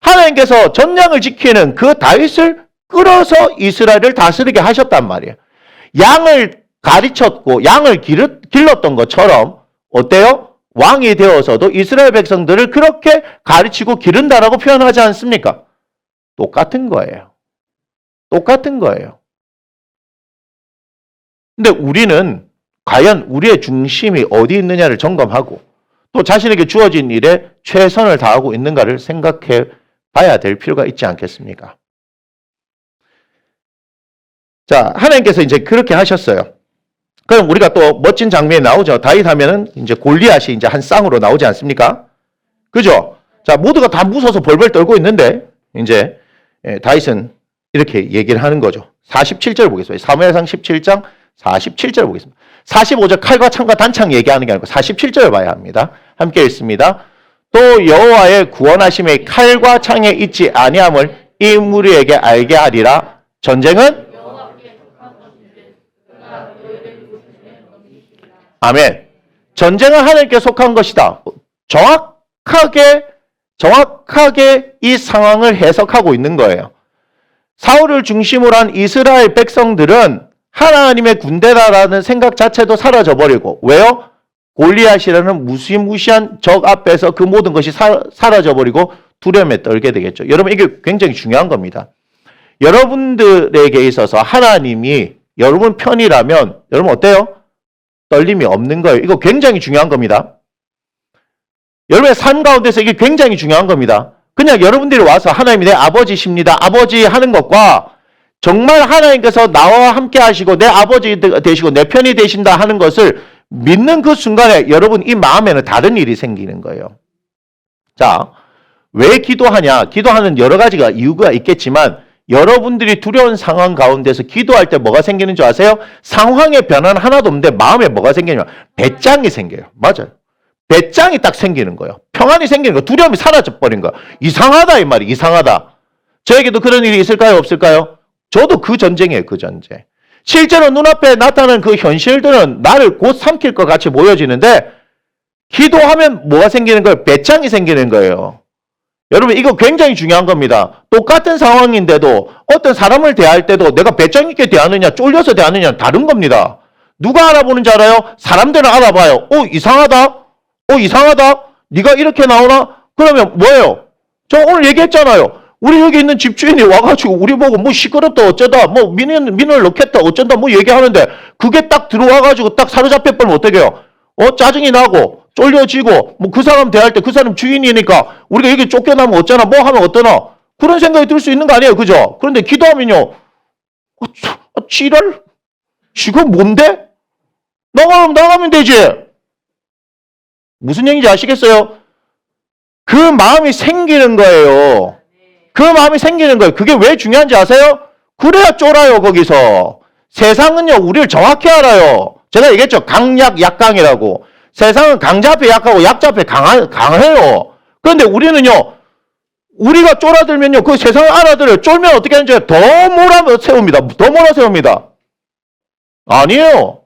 하나님께서 전장을 지키는 그 다윗을 끌어서 이스라엘을 다스리게 하셨단 말이에요. 양을 가르쳤고 양을 길렀던 것처럼 어때요? 왕이 되어서도 이스라엘 백성들을 그렇게 가르치고 기른다라고 표현하지 않습니까? 똑같은 거예요. 똑같은 거예요. 근데 우리는 과연 우리의 중심이 어디 있느냐를 점검하고 또 자신에게 주어진 일에 최선을 다하고 있는가를 생각해 봐야 될 필요가 있지 않겠습니까? 자, 하나님께서 이제 그렇게 하셨어요. 그럼 우리가 또 멋진 장면이 나오죠. 다윗 하면은 이제 골리앗이 이제 한 쌍으로 나오지 않습니까? 그죠? 자, 모두가 다 무서워서 벌벌 떨고 있는데 이제 다윗은 이렇게 얘기를 하는 거죠. 47절 보겠습니다. 사무엘상 17장 47절 보겠습니다. 45절 칼과 창과 단창 얘기하는 게 아니고 47절을 봐야 합니다. 함께 읽습니다. 또 여호와의 구원하심의 칼과 창에 있지 아니함을 이 무리에게 알게 하리라. 전쟁은 아멘. 전쟁은 하나님께 속한 것이다. 정확하게 이 상황을 해석하고 있는 거예요. 사울을 중심으로 한 이스라엘 백성들은 하나님의 군대다라는 생각 자체도 사라져버리고 왜요? 골리앗이라는 무시무시한 적 앞에서 그 모든 것이 사라져버리고 두려움에 떨게 되겠죠. 여러분 이게 굉장히 중요한 겁니다. 여러분들에게 있어서 하나님이 여러분 편이라면 여러분 어때요? 떨림이 없는 거예요. 이거 굉장히 중요한 겁니다. 여러분의 삶 가운데서 이게 굉장히 중요한 겁니다. 그냥 여러분들이 와서 하나님이 내 아버지십니다. 아버지 하는 것과 정말 하나님께서 나와 함께 하시고 내 아버지 되시고 내 편이 되신다 하는 것을 믿는 그 순간에 여러분 이 마음에는 다른 일이 생기는 거예요. 자, 왜 기도하냐? 기도하는 여러 가지가 이유가 있겠지만 여러분들이 두려운 상황 가운데서 기도할 때 뭐가 생기는 줄 아세요? 상황의 변화는 하나도 없는데 마음에 뭐가 생기냐면 배짱이 생겨요. 맞아요. 배짱이 딱 생기는 거예요. 평안이 생기는 거예요. 두려움이 사라져버린 거예요. 이상하다 이 말이 이상하다. 저에게도 그런 일이 있을까요? 없을까요? 저도 그 전쟁이에요. 그 전쟁. 실제로 눈앞에 나타나는 그 현실들은 나를 곧 삼킬 것 같이 보여지는데 기도하면 뭐가 생기는 거예요? 배짱이 생기는 거예요. 여러분 이거 굉장히 중요한 겁니다. 똑같은 상황인데도 어떤 사람을 대할 때도 내가 배짱 있게 대하느냐 쫄려서 대하느냐는 다른 겁니다. 누가 알아보는지 알아요? 사람들은 알아봐요. 이상하다. 이상하다. 네가 이렇게 나오나? 그러면 뭐예요? 저 오늘 얘기했잖아요. 우리 여기 있는 집주인이 와가지고 우리 보고 뭐 시끄럽다 어쩌다 뭐 민을 넣겠다 어쩐다 뭐 얘기하는데 그게 딱 들어와가지고 딱 사로잡혀 버리면 어떻게 해요? 짜증이 나고 쫄려지고 뭐 그 사람 대할 때 그 사람 주인이니까 우리가 여기 쫓겨나면 어쩌나 뭐 하면 어떠나 그런 생각이 들 수 있는 거 아니에요. 그죠? 그런데 기도하면요. 지랄? 지금 뭔데? 나가면 되지. 무슨 얘기인지 아시겠어요? 그 마음이 생기는 거예요. 그 마음이 생기는 거예요. 그게 왜 중요한지 아세요? 그래야 쫄아요, 거기서. 세상은요, 우리를 정확히 알아요. 제가 얘기했죠. 강약, 약강이라고. 세상은 강자 앞에 약하고 약자 앞에 강해요. 그런데 우리는요, 우리가 쫄아들면요, 그 세상을 알아들어요. 쫄면 어떻게 하는지 더 몰아세웁니다. 더 몰아세웁니다. 아니에요.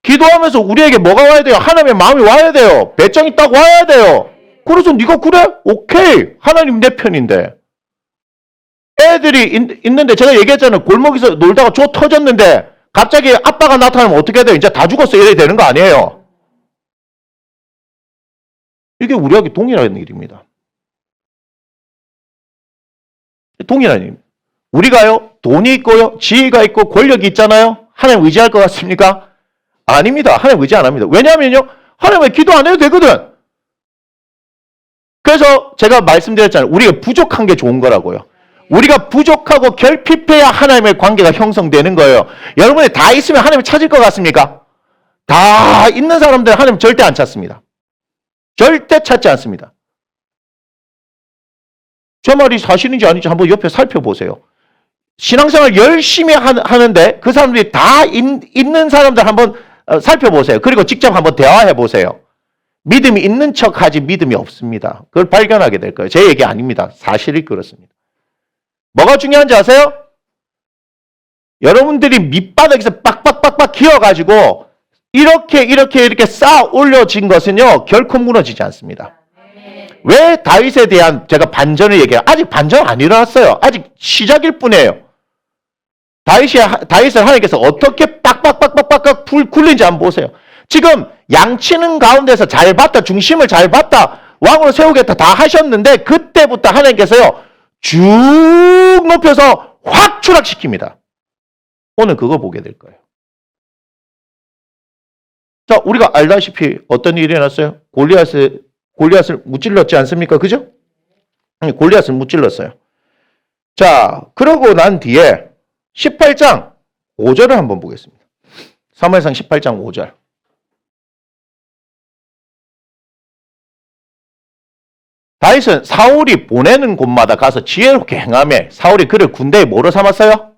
기도하면서 우리에게 뭐가 와야 돼요? 하나님의 마음이 와야 돼요. 배짱이 딱 와야 돼요. 그래서 네가 그래? 오케이. 하나님 내 편인데. 애들이 있는데 제가 얘기했잖아요. 골목에서 놀다가 조 터졌는데 갑자기 아빠가 나타나면 어떻게 돼요? 이제 다 죽었어. 이래야 되는 거 아니에요. 이게 우리에게 동일한 일입니다. 동일한 일입니다. 우리가요. 돈이 있고요. 지위가 있고 권력이 있잖아요. 하나님 의지할 것 같습니까? 아닙니다. 하나님 의지 안 합니다. 왜냐하면요. 하나님은 기도 안 해도 되거든. 그래서 제가 말씀드렸잖아요. 우리가 부족한 게 좋은 거라고요. 우리가 부족하고 결핍해야 하나님의 관계가 형성되는 거예요. 여러분이 다 있으면 하나님을 찾을 것 같습니까? 다 있는 사람들은 하나님 절대 안 찾습니다. 절대 찾지 않습니다. 제 말이 사실인지 아닌지 한번 옆에 살펴보세요. 신앙생활 열심히 하는데 그 사람들이 다 있는 사람들 한번 살펴보세요. 그리고 직접 한번 대화해 보세요. 믿음이 있는 척하지 믿음이 없습니다. 그걸 발견하게 될 거예요. 제 얘기 아닙니다. 사실이 그렇습니다. 뭐가 중요한지 아세요? 여러분들이 밑바닥에서 빡빡빡빡 기어가지고 이렇게 쌓아 올려진 것은요, 결코 무너지지 않습니다. 왜 다윗에 대한 제가 반전을 얘기해요? 아직 반전 안 일어났어요. 아직 시작일 뿐이에요. 다윗을 하나님께서 어떻게 빡빡빡빡빡 굴린지 한번 보세요. 지금 양치는 가운데서 잘 봤다, 중심을 잘 봤다, 왕으로 세우겠다 다 하셨는데 그때부터 하나님께서요 쭉 높여서 확 추락시킵니다. 오늘 그거 보게 될 거예요. 자, 우리가 알다시피 어떤 일이 일어났어요? 골리앗을 무찔렀지 않습니까? 그죠? 골리앗을 무찔렀어요. 자, 그러고 난 뒤에 18장 5절을 한번 보겠습니다. 사무엘상 18장 5절. 다윗은 사울이 보내는 곳마다 가서 지혜롭게 행하며 사울이 그를 군대에 뭐로 삼았어요?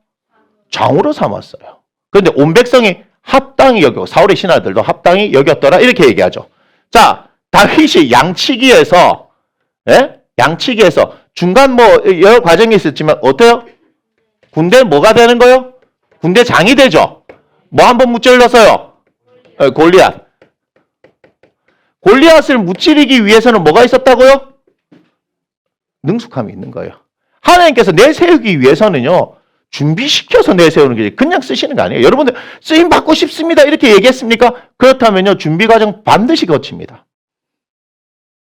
장으로 삼았어요. 그런데 온 백성이 합당히 여기고 사울의 신하들도 합당히 여겼더라 이렇게 얘기하죠. 자, 다윗이 양치기에서 중간 뭐 여러 과정이 있었지만 어때요? 군대 뭐가 되는 거요? 군대 장이 되죠. 뭐 한번 무찔렀어요? 골리앗. 골리앗을 무찌르기 위해서는 뭐가 있었다고요? 능숙함이 있는 거예요. 하나님께서 내세우기 위해서는요, 준비시켜서 내세우는 게 그냥 쓰시는 거 아니에요. 여러분들 쓰임 받고 싶습니다 이렇게 얘기했습니까? 그렇다면요, 준비 과정 반드시 거칩니다.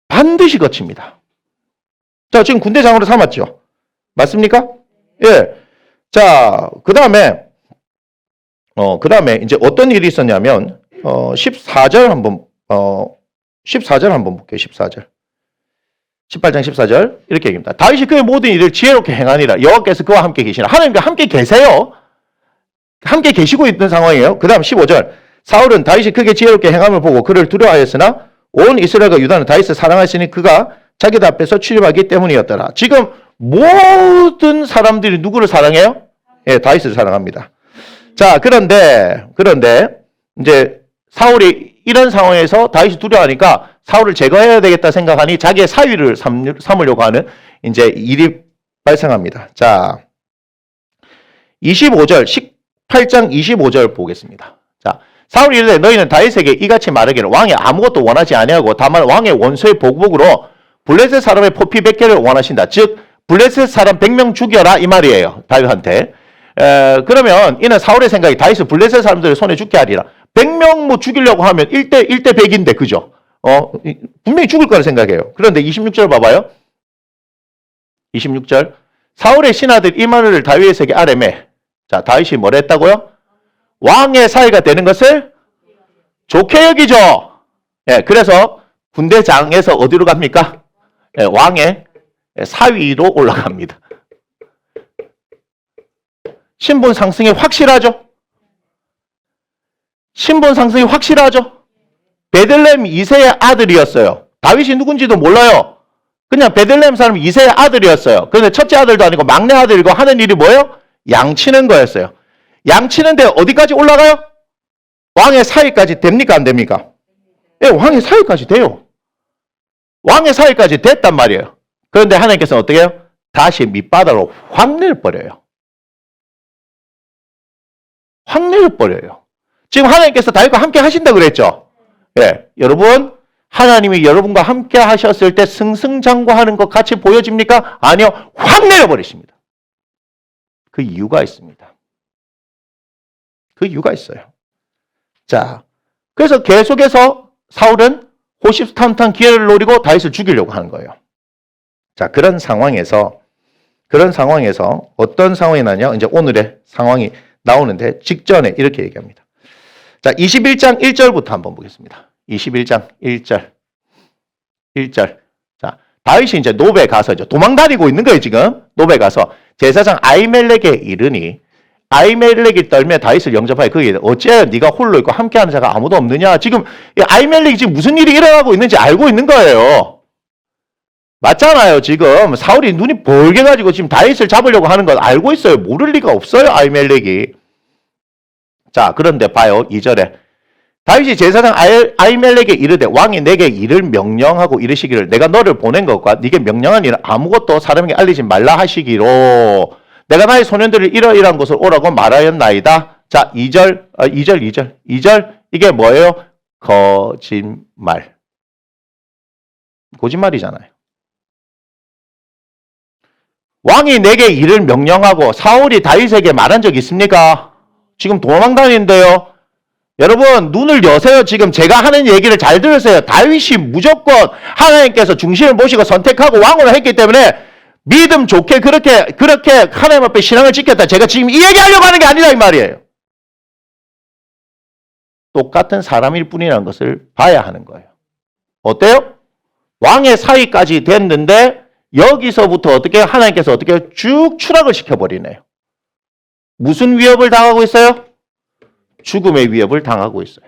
반드시 거칩니다. 자, 지금 군대장으로 삼았죠. 맞습니까? 예. 자, 그 다음에 이제 어떤 일이 있었냐면, 14절 한번 볼게요. 14절. 18장 14절 이렇게 얘기합니다. 다윗이 그의 모든 일을 지혜롭게 행하니라. 여호와께서 그와 함께 계시나. 하나님과 함께 계세요. 함께 계시고 있는 상황이에요. 그 다음 15절. 사울은 다윗이 크게 지혜롭게 행함을 보고 그를 두려워하였으나 온 이스라엘과 유다는 다윗을 사랑하시니 그가 자기들 앞에서 출입하기 때문이었더라. 지금 모든 사람들이 누구를 사랑해요? 예, 다윗을 사랑합니다. 자, 그런데 이제 사울이 이런 상황에서 다윗이 두려워하니까 사울을 제거해야 되겠다 생각하니 자기의 사위를 삼으려고 하는 이제 일이 발생합니다. 자, 18장 25절 보겠습니다. 자, 사울이 이르되 너희는 다윗에게 이같이 말하기를 왕이 아무것도 원하지 아니하고 다만 왕의 원수의 보복으로 블레셋 사람의 포피 100개를 원하신다. 즉 블레셋 사람 100명 죽여라 이 말이에요. 다윗한테. 그러면 이는 사울의 생각이 다윗을 블레셋 사람들의 손에 죽게 하리라. 100명 뭐 죽이려고 하면 1대 100인데 그죠? 분명히 죽을 거라 생각해요. 그런데 26절 봐봐요. 26절. 사울의 신하들 이 말을 다윗에게 아뢰매. 자, 다윗이 뭐라 했다고요? 왕의 사위가 되는 것을 좋게 여기죠. 예, 그래서 군대장에서 어디로 갑니까? 예, 왕의 사위로 올라갑니다. 신분 상승이 확실하죠? 신분 상승이 확실하죠? 베들레헴 2세의 아들이었어요. 다윗이 누군지도 몰라요. 그냥 베들레헴 사람 2세의 아들이었어요. 그런데 첫째 아들도 아니고 막내 아들이고 하는 일이 뭐예요? 양치는 거였어요. 양치는데 어디까지 올라가요? 왕의 사위까지 됩니까? 안 됩니까? 예, 왕의 사위까지 돼요. 왕의 사위까지 됐단 말이에요. 그런데 하나님께서는 어떻게 해요? 다시 밑바닥으로 확 내려버려요. 확 내려버려요. 지금 하나님께서 다윗과 함께 하신다고 그랬죠? 예, 여러분, 하나님이 여러분과 함께 하셨을 때 승승장구하는 것 같이 보여집니까? 아니요, 확 내려버리십니다. 그 이유가 있습니다. 그 이유가 있어요. 자, 그래서 계속해서 사울은 호시탐탐 기회를 노리고 다윗을 죽이려고 하는 거예요. 자, 그런 상황에서 어떤 상황이 나냐? 이제 오늘의 상황이 나오는데 직전에 이렇게 얘기합니다. 자, 21장 1절부터 한번 보겠습니다. 21장 1절. 자, 다윗이 이제 노베 가서 도망다니고 있는 거예요, 지금. 노베 가서 제사장 아히멜렉에 이르니 아히멜렉이 떨며 다윗을 영접하여 그에게 어째 네가 홀로 있고 함께하는 자가 아무도 없느냐? 지금 아히멜렉이 지금 무슨 일이 일어나고 있는지 알고 있는 거예요. 맞잖아요. 지금 사울이 눈이 벌게 가지고 지금 다윗을 잡으려고 하는 건 알고 있어요. 모를 리가 없어요, 아히멜렉이. 자, 그런데 봐요. 2절에 다윗이 제사장 아히멜렉에게 이르되 왕이 내게 일을 명령하고 이르시기를 내가 너를 보낸 것과 네게 명령한 일은 아무것도 사람에게 알리지 말라 하시기로 내가 나의 소년들을 이러이러한 곳을 오라고 말하였나이다. 자, 2절 이게 뭐예요? 거짓말. 거짓말이잖아요. 왕이 내게 일을 명령하고 사울이 다윗에게 말한 적 있습니까? 지금 도망 다니는데요. 여러분 눈을 여세요. 지금 제가 하는 얘기를 잘 들으세요. 다윗이 무조건 하나님께서 중심을 보시고 선택하고 왕으로 했기 때문에 믿음 좋게 그렇게 하나님 앞에 신앙을 지켰다. 제가 지금 이 얘기하려고 하는 게 아니다 이 말이에요. 똑같은 사람일 뿐이라는 것을 봐야 하는 거예요. 어때요? 왕의 사위까지 됐는데 여기서부터 어떻게 하나님께서 어떻게 쭉 추락을 시켜버리네요. 무슨 위협을 당하고 있어요? 죽음의 위협을 당하고 있어요.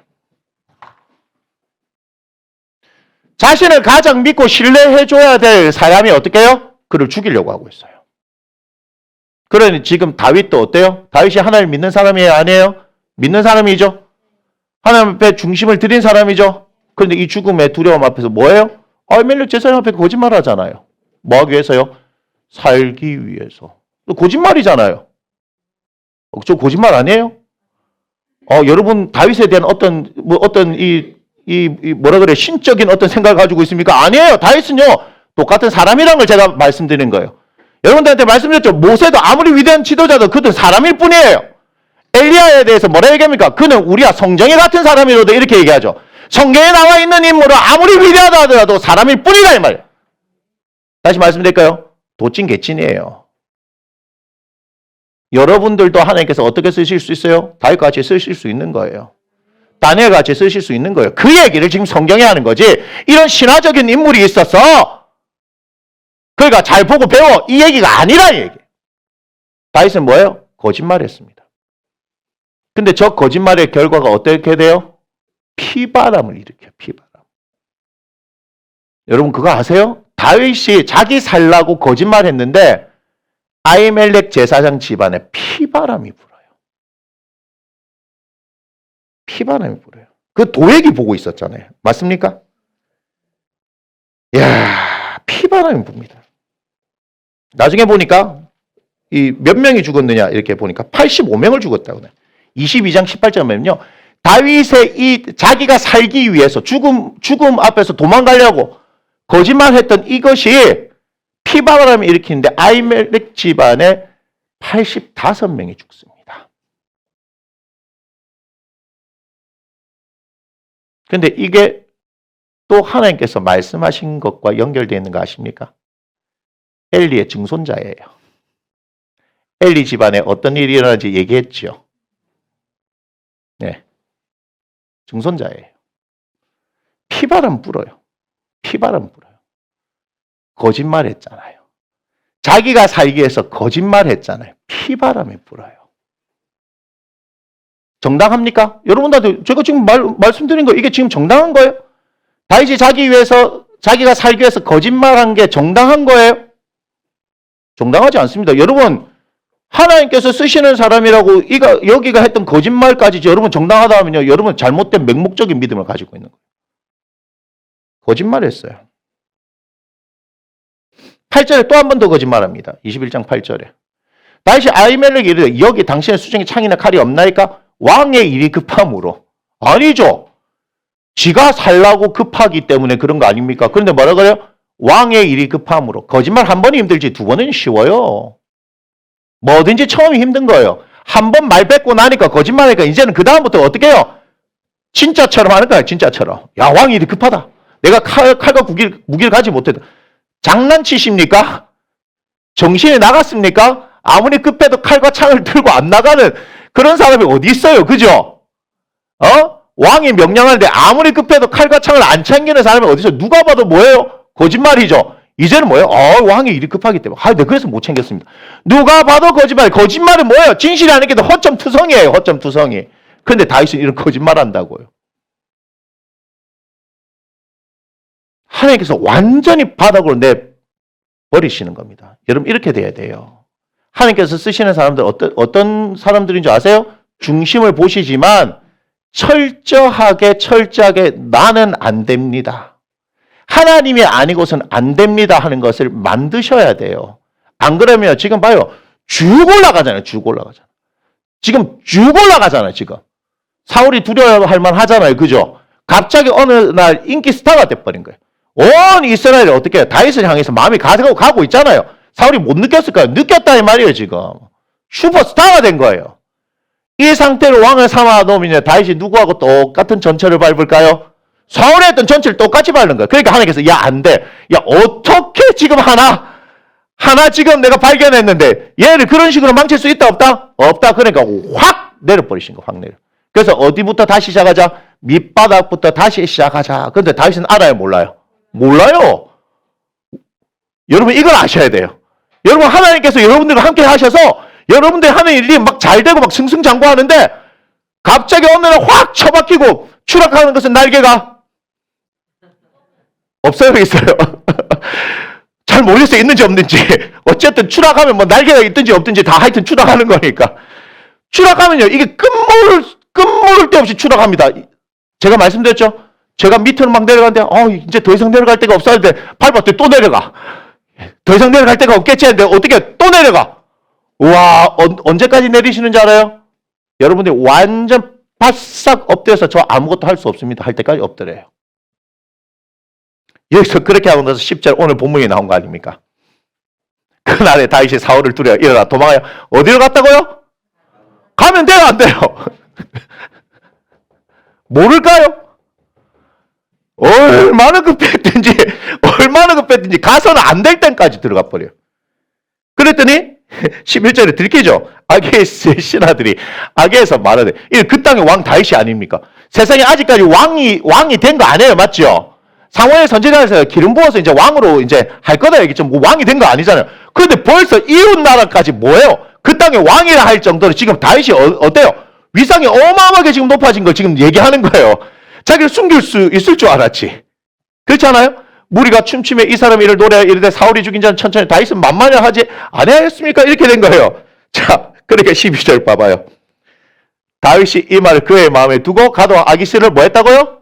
자신을 가장 믿고 신뢰해줘야 될 사람이 어떻게 해요? 그를 죽이려고 하고 있어요. 그러니 지금 다윗도 어때요? 다윗이 하나님을 믿는 사람이에요? 아니에요? 믿는 사람이죠? 하나님 앞에 중심을 들인 사람이죠? 그런데 이 죽음의 두려움 앞에서 뭐예요? 아히멜렉 제사장 앞에 거짓말 하잖아요. 뭐 하기 위해서요? 살기 위해서. 거짓말이잖아요. 저 거짓말 아니에요? 여러분 다윗에 대한 어떤 뭐라 그래 신적인 어떤 생각을 가지고 있습니까? 아니에요. 다윗은요 똑같은 사람이라는 걸 제가 말씀드린 거예요. 여러분들한테 말씀드렸죠. 모세도 아무리 위대한 지도자도 그도 사람일 뿐이에요. 엘리야에 대해서 뭐라 얘기합니까? 그는 우리와 성정이 같은 사람이로도 이렇게 얘기하죠. 성경에 나와 있는 인물은 아무리 위대하다 하더라도 사람일 뿐이다 이 말이에요. 다시 말씀드릴까요? 도찐 개찐이에요. 여러분들도 하나님께서 어떻게 쓰실 수 있어요? 다윗같이 쓰실 수 있는 거예요. 다니엘같이 쓰실 수 있는 거예요. 그 얘기를 지금 성경에 하는 거지. 이런 신화적인 인물이 있어서 그러니까 잘 보고 배워 이 얘기가 아니라 얘기. 다윗은 뭐예요? 거짓말했습니다. 근데 저 거짓말의 결과가 어떻게 돼요? 피바람을 일으켜요. 피바람. 여러분 그거 아세요? 다윗이 자기 살라고 거짓말했는데 아히멜렉 제사장 집안에 피바람이 불어요. 피바람이 불어요. 그 도액이 보고 있었잖아요. 맞습니까? 이야, 피바람이 붑니다. 나중에 보니까 몇 명이 죽었느냐 이렇게 보니까 85명을 죽었다고 해요. 22장 18절에 보면요. 다윗의 자기가 살기 위해서 죽음 앞에서 도망가려고 거짓말했던 이것이 피바람을 일으키는데 아히멜렉 집안에 85명이 죽습니다. 그런데 이게 또 하나님께서 말씀하신 것과 연결되어 있는 거 아십니까? 엘리의 증손자예요. 엘리 집안에 어떤 일이 일어나는지 얘기했죠. 네, 증손자예요. 피바람 불어요. 피바람 불어요. 거짓말했잖아요. 자기가 살기 위해서 거짓말했잖아요. 피바람이 불어요. 정당합니까? 여러분들한테 제가 지금 말씀드린 거 이게 지금 정당한 거예요? 다윗이 자기가 살기 위해서 거짓말한 게 정당한 거예요? 정당하지 않습니다. 여러분 하나님께서 쓰시는 사람이라고 여기가 했던 거짓말까지 여러분 정당하다 하면요. 여러분 잘못된 맹목적인 믿음을 가지고 있는 거예요. 거짓말했어요. 8절에 또 한 번 더 거짓말합니다. 21장 8절에. 다윗이 아히멜렉에게 이르되 여기 당신의 수정에 창이나 칼이 없나이까? 왕의 일이 급함으로. 아니죠. 지가 살라고 급하기 때문에 그런 거 아닙니까? 그런데 뭐라 그래요? 왕의 일이 급함으로. 거짓말 한 번이 힘들지 두 번은 쉬워요. 뭐든지 처음이 힘든 거예요. 한 번 말 뱉고 나니까 거짓말하니까 이제는 그 다음부터 어떻게 해요? 진짜처럼 하는 거예요. 진짜처럼. 야, 왕이 일이 급하다. 내가 칼과 무기를 가지 못했다. 장난치십니까? 정신이 나갔습니까? 아무리 급해도 칼과 창을 들고 안 나가는 그런 사람이 어디 있어요? 그죠? 왕이 명령하는데 아무리 급해도 칼과 창을 안 챙기는 사람이 어디 있어요? 누가 봐도 뭐예요? 거짓말이죠. 이제는 뭐예요? 왕이 일이 급하기 때문에. 네, 그래서 못 챙겼습니다. 누가 봐도 거짓말. 거짓말은 뭐예요? 진실이 아니기도 허점투성이에요. 허점투성이. 그런데 다윗은 이런 거짓말 한다고요. 하나님께서 완전히 바닥으로 내버리시는 겁니다. 여러분 이렇게 돼야 돼요. 하나님께서 쓰시는 사람들 어떤 사람들인 줄 아세요? 중심을 보시지만 철저하게 나는 안 됩니다. 하나님이 아니고선 안 됩니다 하는 것을 만드셔야 돼요. 안 그러면 지금 봐요. 쭉 올라가잖아요. 쭉 올라가잖아요. 지금 쭉 올라가잖아요. 지금. 사울이 두려워할 만하잖아요. 그죠? 갑자기 어느 날 인기 스타가 돼버린 거예요. 온 이스라엘이 어떻게 해요? 다윗을 향해서 마음이 가고 있잖아요. 사울이 못 느꼈을까요? 느꼈다 이 말이에요. 지금. 슈퍼스타가 된 거예요. 이 상태로 왕을 삼아 놓으면 다윗이 누구하고 똑같은 전철을 밟을까요? 사울이 했던 전철을 똑같이 밟는 거예요. 그러니까 하나님께서 야 안 돼. 야 어떻게 지금 하나 지금 내가 발견했는데 얘를 그런 식으로 망칠 수 있다 없다? 없다. 그러니까 확 내려버리신 거 확 내려. 그래서 어디부터 다시 시작하자? 밑바닥부터 다시 시작하자. 근데 다윗은 알아요 몰라요? 몰라요. 여러분 이걸 아셔야 돼요. 여러분 하나님께서 여러분들과 함께 하셔서 여러분들이 하는 일이 막 잘 되고 막 승승장구하는데 갑자기 어느 날 확 처박히고 추락하는 것은 날개가 없어요, 있어요? 잘 모르겠어요, 있는지 없는지. 어쨌든 추락하면 뭐 날개가 있든지 없든지 다 하여튼 추락하는 거니까. 추락하면요, 이게 끝모를 데 없이 추락합니다. 제가 말씀드렸죠? 제가 밑으로 막 내려가는데, 이제 더 이상 내려갈 데가 없었는데, 밟았더니 또 내려가. 더 이상 내려갈 데가 없겠지 했는데, 어떻게 또 내려가. 우와, 언제까지 내리시는지 알아요? 여러분들이 완전 바싹 엎드려서 저 아무것도 할 수 없습니다. 할 때까지 엎드려요. 여기서 그렇게 하고 나서 10절 오늘 본문에 나온 거 아닙니까? 그날에 다윗이 사울을 두려워 일어나 도망하여 어디로 갔다고요? 가면 돼요, 안 돼요? 모를까요? 얼마나 급했든지 가서는 안 될 땐까지 들어가 버려요. 그랬더니 11절에 들키죠. 아게의 신하들이 아게에서 말하되 그 땅의 왕 다윗이 아닙니까? 세상에 아직까지 왕이 된 거 아니에요, 맞죠? 사무엘 선지자에서 기름 부어서 이제 왕으로 이제 할 거다 얘기죠. 뭐 왕이 된 거 아니잖아요. 그런데 벌써 이웃 나라까지 뭐예요? 그 땅의 왕이라 할 정도로 지금 다윗이 어때요? 위상이 어마어마하게 지금 높아진 걸 지금 얘기하는 거예요. 자기를 숨길 수 있을 줄 알았지. 그렇지 않아요? 무리가 춤추며 이 사람이 이를 노래하여 이르되 사울이 죽인 자는 천천히 다윗은 만만히 하지 아니하였습니까? 이렇게 된 거예요. 자, 그러니까 12절 봐봐요. 다윗이 이 말을 그의 마음에 두고 가도왕 아기스를 뭐 했다고요?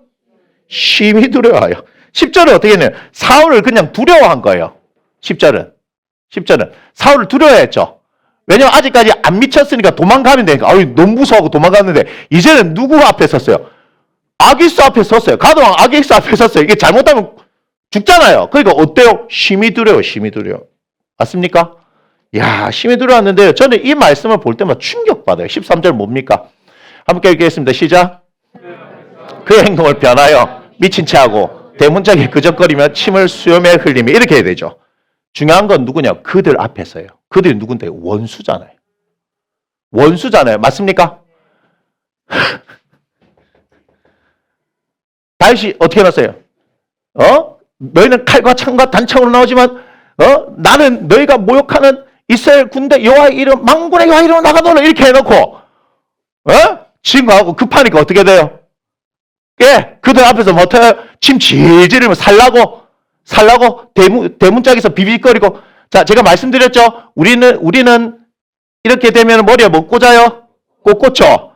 심히 두려워하여. 10절은 어떻게 했냐면 사울을 그냥 두려워한 거예요. 10절은 사울을 두려워했죠. 왜냐면 아직까지 안 미쳤으니까 도망가면 되니까 너무 무서워하고 도망갔는데 이제는 누구 앞에 섰어요? 아기스 앞에 섰어요. 가도왕 아기스 앞에 섰어요. 이게 잘못하면 죽잖아요. 그러니까 어때요? 심히 두려워. 맞습니까? 야, 심히 두려웠는데 저는 이 말씀을 볼 때마다 충격받아요. 13절 뭡니까? 함께 읽겠습니다. 시작. 그의 행동을 변하여 미친 체하고 대문짝에 그적거리며 침을 수염에 흘리며 이렇게 해야 되죠. 중요한 건 누구냐? 그들 앞에서예요. 그들이 누군데? 원수잖아요. 맞습니까? 다윗이 어떻게 해놨어요? 너희는 칼과 창과 단창으로 나오지만 나는 너희가 모욕하는 이스라엘 군대 여호와의 이름 만군의 여호와의 이름으로 나가노라 이렇게 해놓고 지금하고 급하니까 어떻게 돼요? 그들 앞에서 뭐 어때요? 침 질질 흘리면 살라고 대문짝에서 비비거리고. 자, 제가 말씀드렸죠. 우리는 이렇게 되면 머리에 뭐 꽂아요? 꼭 꽂죠.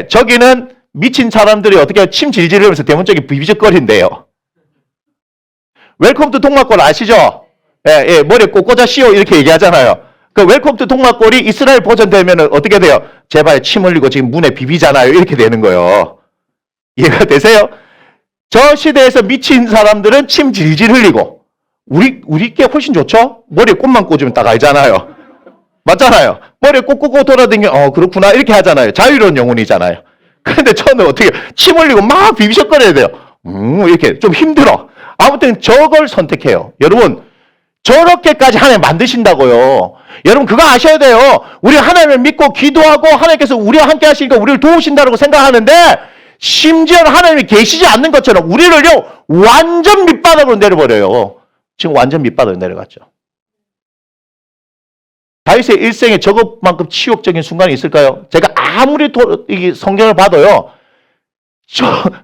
저기는 미친 사람들이 어떻게 해요? 침 질질 흘리면서 대문짝에 비비적거린대요. 웰컴 투 동막골 아시죠? 머리에 꼭 꽂아씌워 이렇게 얘기하잖아요. 그 웰컴 투 동막골이 이스라엘 버전 되면 어떻게 돼요? 제발 침 흘리고 지금 문에 비비잖아요. 이렇게 되는 거예요. 이해가 되세요? 저 시대에서 미친 사람들은 침 질질 흘리고 우리께 훨씬 좋죠? 머리에 꽃만 꽂으면 딱 알잖아요. 맞잖아요. 머리에 꽃 꽂고 돌아다니면 그렇구나 이렇게 하잖아요. 자유로운 영혼이잖아요. 그런데 저는 어떻게 침 흘리고 막 비비적거려야 돼요. 이렇게 좀 힘들어. 아무튼 저걸 선택해요. 여러분 저렇게까지 하나님 만드신다고요. 여러분 그거 아셔야 돼요. 우리 하나님을 믿고 기도하고 하나님께서 우리와 함께 하시니까 우리를 도우신다고 생각하는데 심지어 하나님이 계시지 않는 것처럼 우리를요 완전 밑바닥으로 내려버려요. 지금 완전 밑바닥으로 내려갔죠. 다윗의 일생에 저것만큼 치욕적인 순간이 있을까요? 제가 아무리 이 성경을 봐도요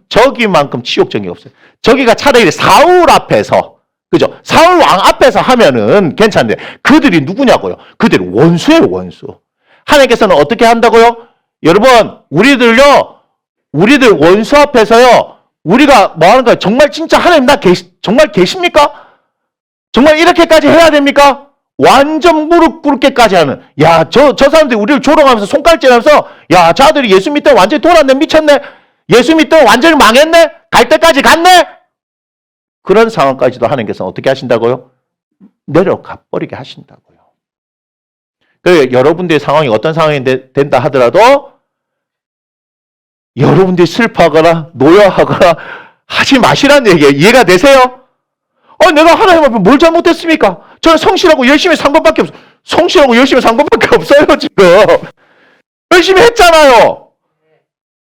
저기만큼 치욕적인 게 없어요. 저기가 차라리 사울 앞에서, 그죠? 사울 왕 앞에서 하면은 괜찮은데 그들이 누구냐고요? 그들이 원수예요, 원수. 하나님께서는 어떻게 한다고요? 여러분, 우리들요 우리들 원수 앞에서요, 우리가 뭐 하는 거예요? 정말 진짜 하나님 정말 계십니까? 정말 이렇게까지 해야 됩니까? 완전 무릎 꿇게까지 하는. 야, 저 사람들이 우리를 조롱하면서 손가락질하면서, 야, 저 아들이 예수 믿다 완전히 돌았네, 미쳤네. 예수 믿다 완전히 망했네. 갈 때까지 갔네. 그런 상황까지도 하나님께서는 어떻게 하신다고요? 내려가 버리게 하신다고요. 그러니까 여러분들의 상황이 어떤 상황이 된다 하더라도 여러분들이 슬퍼하거나 노여하거나 하지 마시라는 얘기예요. 이해가 되세요? 내가 하나님 앞에 뭘 잘못했습니까? 저는 성실하고 열심히 산 것밖에 없어요. 성실하고 열심히 산 것밖에 없어요, 지금. 열심히 했잖아요.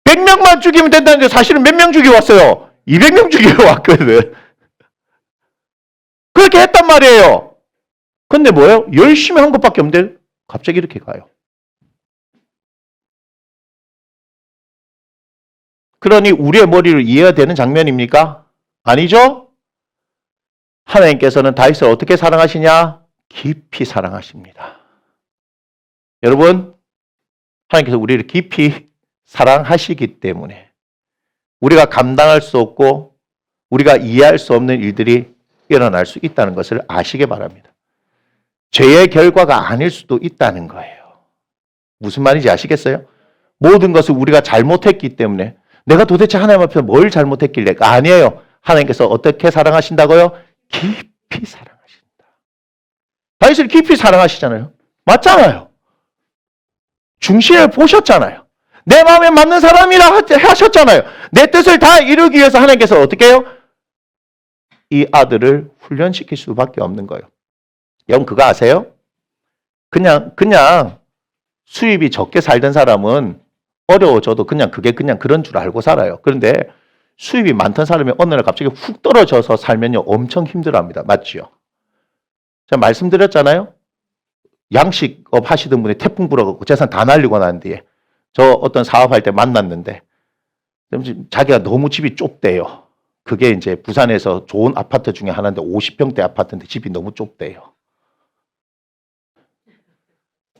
100명만 죽이면 된다는데 사실은 몇 명 죽여 왔어요? 200명 죽여 왔거든. 그렇게 했단 말이에요. 근데 뭐예요? 열심히 한 것밖에 없는데 갑자기 이렇게 가요. 그러니 우리의 머리를 이해가 되는 장면입니까? 아니죠? 하나님께서는 다윗을 어떻게 사랑하시냐? 깊이 사랑하십니다. 여러분, 하나님께서 우리를 깊이 사랑하시기 때문에 우리가 감당할 수 없고 우리가 이해할 수 없는 일들이 일어날 수 있다는 것을 아시기 바랍니다. 죄의 결과가 아닐 수도 있다는 거예요. 무슨 말인지 아시겠어요? 모든 것을 우리가 잘못했기 때문에 내가 도대체 하나님 앞에서 뭘 잘못했길래? 아니에요. 하나님께서 어떻게 사랑하신다고요? 깊이 사랑하신다. 다윗을 깊이 사랑하시잖아요. 맞잖아요. 중시를 보셨잖아요. 내 마음에 맞는 사람이라 하셨잖아요. 내 뜻을 다 이루기 위해서 하나님께서 어떻게 해요? 이 아들을 훈련시킬 수밖에 없는 거예요. 여러분 그거 아세요? 그냥 수입이 적게 살던 사람은 어려워져도 그냥 그런 줄 알고 살아요. 그런데 수입이 많던 사람이 어느 날 갑자기 훅 떨어져서 살면요 엄청 힘들어합니다. 맞지요? 제가 말씀드렸잖아요. 양식업 하시던 분이 태풍 불어갖고 재산 다 날리고 난 뒤에 저 어떤 사업할 때 만났는데 자기가 너무 집이 좁대요. 그게 이제 부산에서 좋은 아파트 중에 하나인데 50평대 아파트인데 집이 너무 좁대요.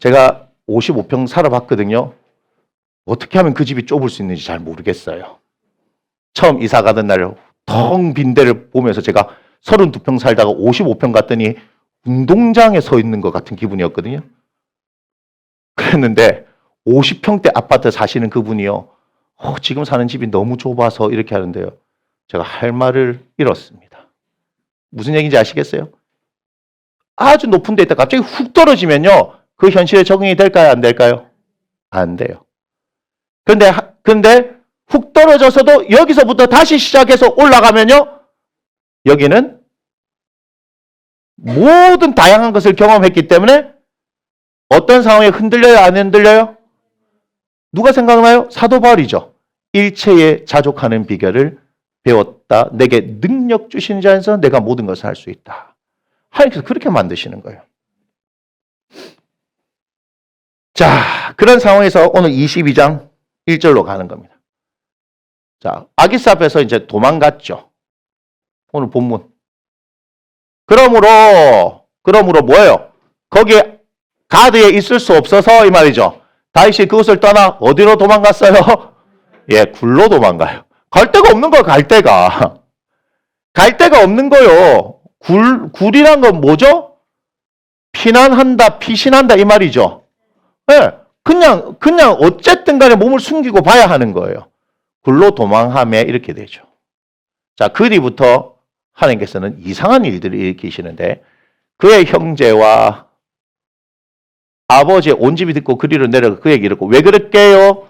제가 55평 살아봤거든요. 어떻게 하면 그 집이 좁을 수 있는지 잘 모르겠어요. 처음 이사 가던 날 텅 빈 데를 보면서 제가 32평 살다가 55평 갔더니 운동장에 서 있는 것 같은 기분이었거든요. 그랬는데 50평대 아파트 사시는 그분이요. 지금 사는 집이 너무 좁아서 이렇게 하는데요. 제가 할 말을 잃었습니다. 무슨 얘기인지 아시겠어요? 아주 높은 데 있다 갑자기 훅 떨어지면요. 그 현실에 적응이 될까요? 안 될까요? 안 돼요. 근데 훅 떨어져서도 여기서부터 다시 시작해서 올라가면요. 여기는 모든 다양한 것을 경험했기 때문에 어떤 상황에 흔들려요? 안 흔들려요? 누가 생각나요? 사도 바울이죠. 일체에 자족하는 비결을 배웠다. 내게 능력 주시는 자 안에서 내가 모든 것을 할 수 있다. 하나님께서 그렇게 만드시는 거예요. 자, 그런 상황에서 오늘 22장 1절로 가는 겁니다. 자, 아기스 앞에서 이제 도망갔죠. 오늘 본문. 그러므로 뭐예요? 거기에 가드에 있을 수 없어서 이 말이죠. 다윗이 그곳을 떠나 어디로 도망갔어요? 예, 굴로 도망가요. 갈 데가 없는 거예요, 갈 데가. 갈 데가 없는 거요. 굴이란 건 뭐죠? 피난한다, 피신한다 이 말이죠. 예, 그냥 어쨌든 간에 몸을 숨기고 봐야 하는 거예요. 굴로 도망하며 이렇게 되죠. 자, 그 뒤부터 하나님께서는 이상한 일들을 일으키시는데 그의 형제와 아버지의 온 집이 듣고 그리로 내려가 그 얘기를 했고 왜 그럴게요?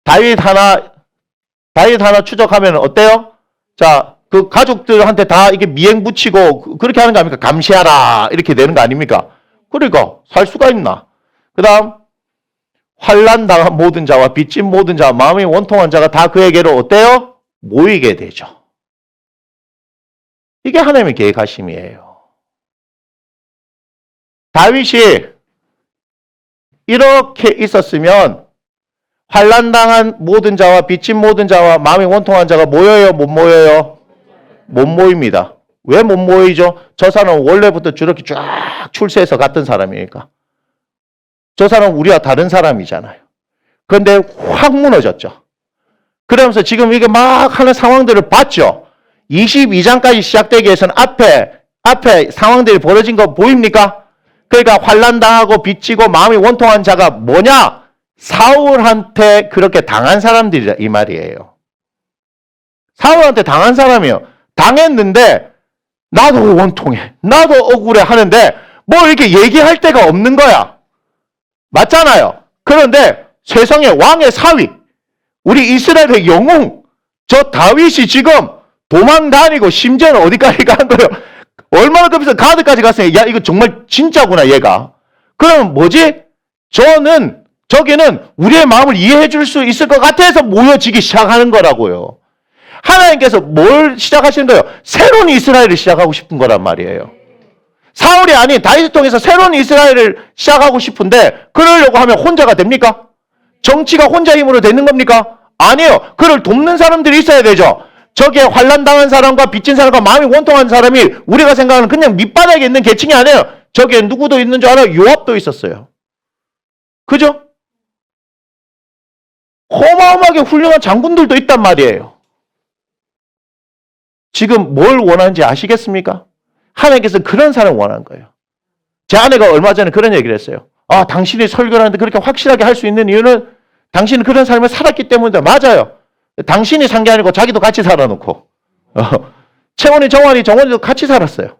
다윗 하나 추적하면 어때요? 자, 그 가족들한테 다 이게 미행 붙이고 그렇게 하는 거 아닙니까? 감시하라 이렇게 되는 거 아닙니까? 그러니까 살 수가 있나? 그 다음 환난 당한 모든 자와 빚진 모든 자와 마음이 원통한 자가 다 그에게로 어때요? 모이게 되죠. 이게 하나님의 계획하심이에요. 다윗이 이렇게 있었으면 환난 당한 모든 자와 빚진 모든 자와 마음이 원통한 자가 모여요? 못 모여요? 못 모입니다. 왜 못 모이죠? 저 사람은 원래부터 저렇게 쫙 출세해서 갔던 사람이니까. 저 사람은 우리와 다른 사람이잖아요. 그런데 확 무너졌죠. 그러면서 지금 이게 막 하는 상황들을 봤죠. 22장까지 시작되기 위해서는 앞에 상황들이 벌어진 거 보입니까? 그러니까 환난당하고 빚지고 마음이 원통한 자가 뭐냐? 사울한테 그렇게 당한 사람들이다 이 말이에요. 사울한테 당한 사람이요. 당했는데 나도 원통해, 나도 억울해 하는데 뭐 이렇게 얘기할 데가 없는 거야. 맞잖아요. 그런데 세상의 왕의 사위, 우리 이스라엘의 영웅, 저 다윗이 지금 도망 다니고 심지어는 어디까지 간 거예요? 얼마나 급해서 가드까지 갔어요. 야, 이거 정말 진짜구나, 얘가. 그럼 뭐지? 저기는 우리의 마음을 이해해 줄 수 있을 것 같아서 모여지기 시작하는 거라고요. 하나님께서 뭘 시작하시는 거예요? 새로운 이스라엘을 시작하고 싶은 거란 말이에요. 사울이 아닌 다윗을 통해서 새로운 이스라엘을 시작하고 싶은데 그러려고 하면 혼자가 됩니까? 정치가 혼자 힘으로 되는 겁니까? 아니에요. 그를 돕는 사람들이 있어야 되죠. 저기에 환난당한 사람과 빚진 사람과 마음이 원통한 사람이 우리가 생각하는 그냥 밑바닥에 있는 계층이 아니에요. 저기에 누구도 있는 줄 알아요? 요압도 있었어요. 그죠? 어마어마하게 훌륭한 장군들도 있단 말이에요. 지금 뭘 원하는지 아시겠습니까? 하나님께서 그런 사람을 원하는 거예요. 제 아내가 얼마 전에 그런 얘기를 했어요. 아, 당신이 설교를 하는데 그렇게 확실하게 할 수 있는 이유는 당신은 그런 삶을 살았기 때문이다. 맞아요. 당신이 산 게 아니고 자기도 같이 살아놓고. 채원이, 정원이도 같이 살았어요.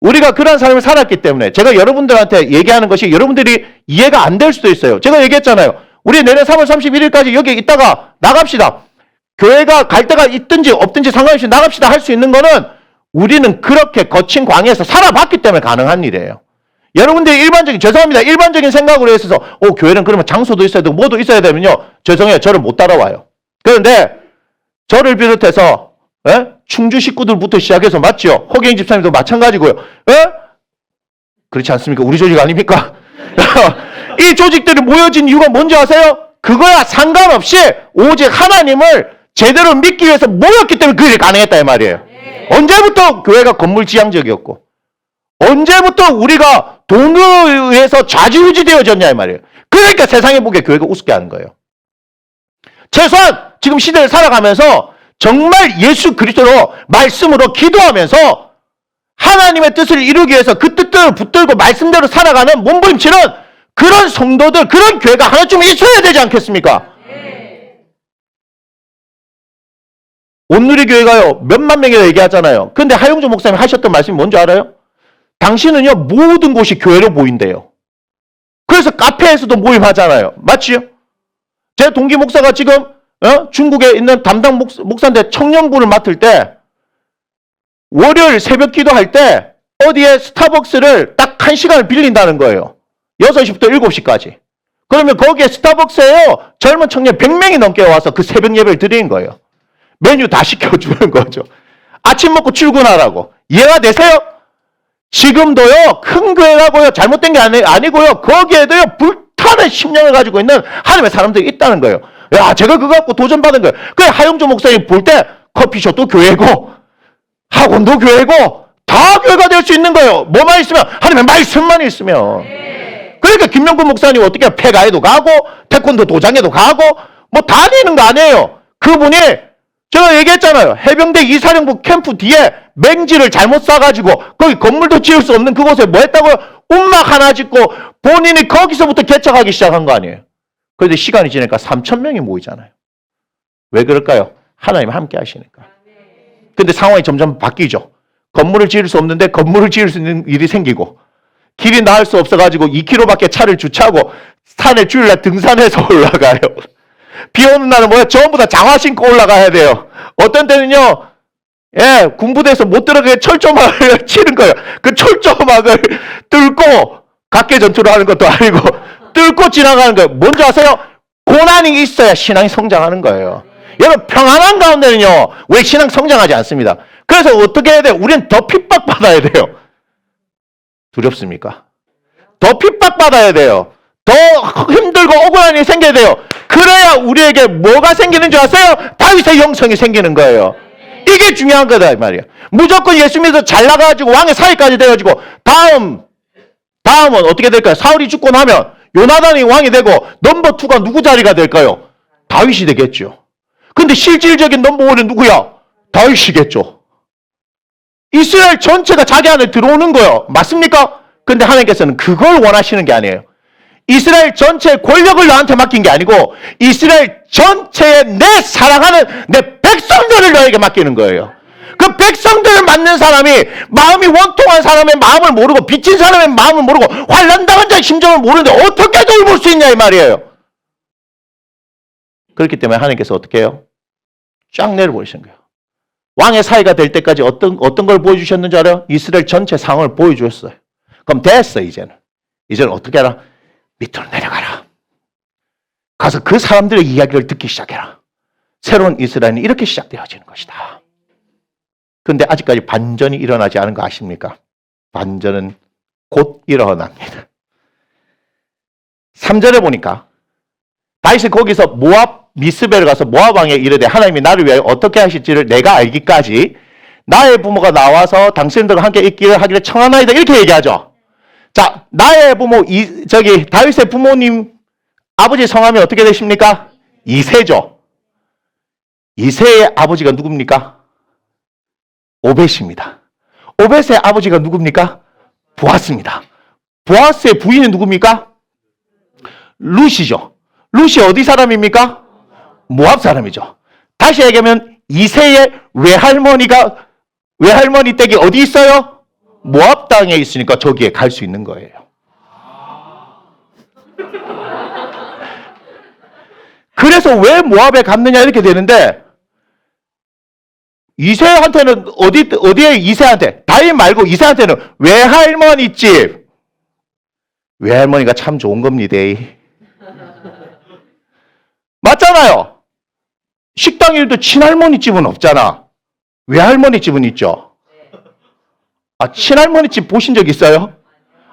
우리가 그런 삶을 살았기 때문에 제가 여러분들한테 얘기하는 것이 여러분들이 이해가 안 될 수도 있어요. 제가 얘기했잖아요. 우리 내년 3월 31일까지 여기 있다가 나갑시다. 교회가 갈 데가 있든지 없든지 상관없이 나갑시다 할 수 있는 거는 우리는 그렇게 거친 광야에서 살아봤기 때문에 가능한 일이에요. 여러분들이 일반적인 생각으로 했어서 교회는 그러면 장소도 있어야 되고 뭐도 있어야 되면요. 죄송해요. 저를 못 따라와요. 그런데 저를 비롯해서 충주 식구들부터 시작해서 맞죠? 허경인 집사님도 마찬가지고요. 그렇지 않습니까? 우리 조직 아닙니까? 이 조직들이 모여진 이유가 뭔지 아세요? 그거야 상관없이 오직 하나님을 제대로 믿기 위해서 모였기 때문에 그게 가능했다 이 말이에요. 언제부터 교회가 건물지향적이었고 언제부터 우리가 돈에 의해서 좌지우지 되어졌냐 이 말이에요. 그러니까 세상에 보기에 교회가 우습게 하는 거예요. 최소한 지금 시대를 살아가면서 정말 예수 그리스도로 말씀으로 기도하면서 하나님의 뜻을 이루기 위해서 그 뜻들을 붙들고 말씀대로 살아가는 몸부림치는 그런 성도들, 그런 교회가 하나쯤 있어야 되지 않겠습니까? 온누리교회가요 몇만 명이라 얘기하잖아요. 근데 하용조 목사님이 하셨던 말씀이 뭔지 알아요? 당신은요 모든 곳이 교회로 보인대요. 그래서 카페에서도 모임하잖아요. 맞지요? 제 동기 목사가 지금 중국에 있는 담당 목사인데 청년부를 맡을 때 월요일 새벽 기도할 때 어디에 스타벅스를 딱 1시간을 빌린다는 거예요. 6시부터 7시까지. 그러면 거기에 스타벅스에요 젊은 청년 100명이 넘게 와서 그 새벽 예배를 드리는 거예요. 메뉴 다 시켜주는 거죠. 아침 먹고 출근하라고. 이해가 되세요? 지금도요 큰 교회라고요 잘못된 게 아니고요 거기에도요 불타는 심령을 가지고 있는 하나님의 사람들이 있다는 거예요. 야, 제가 그거 갖고 도전받은 거예요. 그래 하용조 목사님 볼 때 커피숍도 교회고 학원도 교회고 다 교회가 될 수 있는 거예요. 뭐만 있으면 하나님의 말씀만 있으면. 그러니까 김명근 목사님 어떻게 폐가에도 가고 태권도 도장에도 가고 뭐 다니는 거 아니에요. 그분이 제가 얘기했잖아요. 해병대 이사령부 캠프 뒤에 맹지를 잘못 싸가지고 거기 건물도 지을 수 없는 그곳에 뭐 했다고요? 움막 하나 짓고 본인이 거기서부터 개척하기 시작한 거 아니에요. 그런데 시간이 지나니까 3,000명이 모이잖아요. 왜 그럴까요? 하나님이 함께 하시니까. 근데 상황이 점점 바뀌죠. 건물을 지을 수 없는데 건물을 지을 수 있는 일이 생기고 길이 나을 수 없어가지고 2km밖에 차를 주차하고 산에 주일날 등산해서 올라가요. 비 오는 날은 뭐야? 전부 다 장화 신고 올라가야 돼요. 어떤 때는요, 군부대에서 못 들어가게 철조망을 치는 거예요. 그 철조망을 뚫고 각계 전투를 하는 것도 아니고 뚫고 지나가는 거예요. 뭔지 아세요? 고난이 있어야 신앙이 성장하는 거예요. 여러분 평안한 가운데는요, 왜 신앙 성장하지 않습니다. 그래서 어떻게 해야 돼요? 우리는 더 핍박받아야 돼요. 두렵습니까? 더 핍박받아야 돼요. 더 힘들고 억울한 일이 생겨야 돼요. 그래야 우리에게 뭐가 생기는 줄 아세요? 다윗의 영성이 생기는 거예요. 이게 중요한 거다 이 말이에요. 무조건 예수 믿어서 잘 나가가지고 왕의 사위까지 돼가지고 다음은 어떻게 될까요? 사울이 죽고 나면 요나단이 왕이 되고 넘버 2가 누구 자리가 될까요? 다윗이 되겠죠. 근데 실질적인 넘버원은 누구야? 다윗이겠죠. 이스라엘 전체가 자기 안에 들어오는 거예요. 맞습니까? 근데 하나님께서는 그걸 원하시는 게 아니에요. 이스라엘 전체의 권력을 너한테 맡긴 게 아니고 이스라엘 전체의 내 사랑하는 내 백성들을 너에게 맡기는 거예요. 그 백성들을 맡는 사람이 마음이 원통한 사람의 마음을 모르고 빚진 사람의 마음을 모르고 환난당한 자의 심정을 모르는데 어떻게 돌볼 수 있냐 이 말이에요. 그렇기 때문에 하나님께서 어떻게 해요? 쫙 내려버리시는 거예요. 왕의 사이가 될 때까지 어떤 걸 보여주셨는지 알아요? 이스라엘 전체 상황을 보여주셨어요. 그럼 됐어 이제는. 이제는 어떻게 하라? 밑으로 내려가라. 가서 그 사람들의 이야기를 듣기 시작해라. 새로운 이스라엘은 이렇게 시작되어지는 것이다. 그런데 아직까지 반전이 일어나지 않은 거 아십니까? 반전은 곧 일어납니다. 3절에 보니까 다윗이 거기서 모압 미스벨을 가서 모압 왕에 이르되 하나님이 나를 위하여 어떻게 하실지를 내가 알기까지 나의 부모가 나와서 당신들과 함께 있기를 하기를 청하나이다 이렇게 얘기하죠. 자, 나의 부모 다윗의 부모님 아버지 성함이 어떻게 되십니까? 이새죠. 이새의 아버지가 누굽니까? 오벳입니다. 오벳의 아버지가 누굽니까? 보아스입니다. 보아스의 부인이 누굽니까? 룻이죠. 룻이 어디 사람입니까? 모압 사람이죠. 다시 얘기하면 이새의 외할머니 댁이 어디 있어요? 모압 땅에 있으니까 저기에 갈 수 있는 거예요. 그래서 왜 모압에 갔느냐 이렇게 되는데 이새한테는 어디에 이새한테 다윗 말고 이새한테는 외할머니 집 외할머니가 참 좋은 겁니다. 맞잖아요. 식당 일도 친할머니 집은 없잖아. 외할머니 집은 있죠. 아, 친할머니 집 보신 적 있어요?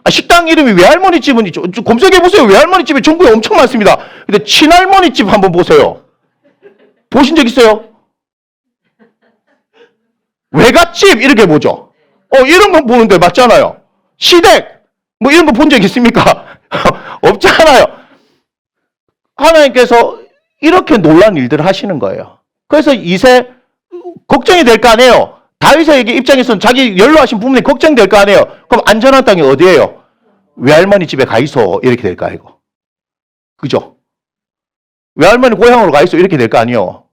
아, 식당 이름이 외할머니 집은 있죠. 검색해보세요. 외할머니 집이 전국에 엄청 많습니다. 근데 친할머니 집 한번 보세요. 보신 적 있어요? 외갓집 이렇게 보죠. 이런 건 보는데 맞잖아요. 시댁 뭐 이런 거 본 적 있습니까? 없잖아요. 하나님께서 이렇게 놀라운 일들을 하시는 거예요. 그래서 이새 걱정이 될 거 아니에요. 다윗의 입장에서는 자기 연로하신 부모님 걱정될 거 아니에요. 그럼 안전한 땅이 어디예요? 외할머니 집에 가 있어 이렇게 될 거 아니고. 그죠? 외할머니 고향으로 가 있어 이렇게 될 거 아니에요.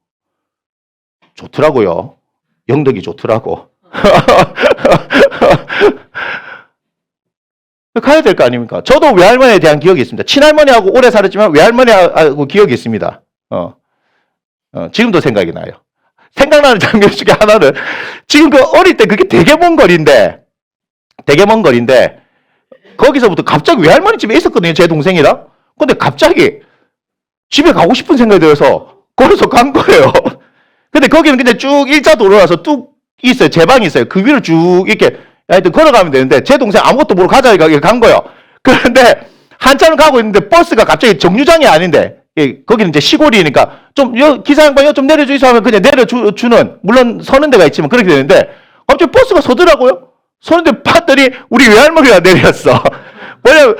좋더라고요. 영덕이 좋더라고. 가야 될 거 아닙니까? 저도 외할머니에 대한 기억이 있습니다. 친할머니하고 오래 살았지만 외할머니하고 기억이 있습니다. 지금도 생각이 나요. 생각나는 장면 중에 하나는 지금 그 어릴 때 그게 되게 먼 거리인데 거기서부터 갑자기 외할머니 집에 있었거든요. 제 동생이랑. 근데 갑자기 집에 가고 싶은 생각이 들어서 걸어서 간 거예요. 근데 거기는 그냥 쭉 일자 도로라서 뚝 있어요. 제 방이 있어요. 그 위를 쭉 이렇게 하여튼 걸어가면 되는데 제 동생 아무것도 모르고 가자니까 간 거예요. 그런데 한참 가고 있는데 버스가 갑자기 정류장이 아닌데 거기는 이제 시골이니까 좀 기사 양반이 좀 내려주이소 하면 그냥 내려주는 물론 서는 데가 있지만 그렇게 되는데 갑자기 버스가 서더라고요. 서는데 봤더니 우리 외할머니가 내렸어. 왜냐면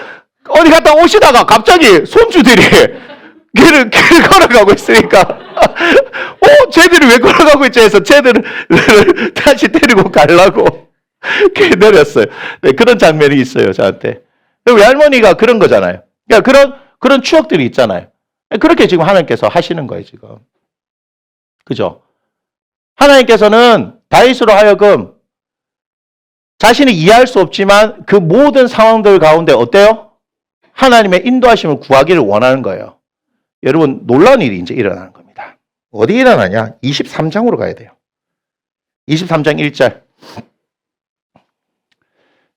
어디 갔다 오시다가 갑자기 손주들이 길을 걸어가고 있으니까 쟤들이 왜 걸어가고 있지 해서 쟤들을 다시 데리고 가려고 내렸어요. 네, 그런 장면이 있어요 저한테. 외할머니가 그런 거잖아요. 그러니까 그런 추억들이 있잖아요. 그렇게 지금 하나님께서 하시는 거예요 지금. 그죠? 하나님께서는 다윗으로 하여금 자신이 이해할 수 없지만 그 모든 상황들 가운데 어때요? 하나님의 인도하심을 구하기를 원하는 거예요. 여러분 놀라운 일이 이제 일어나는 겁니다. 어디 일어나냐? 23장으로 가야 돼요. 23장 1절.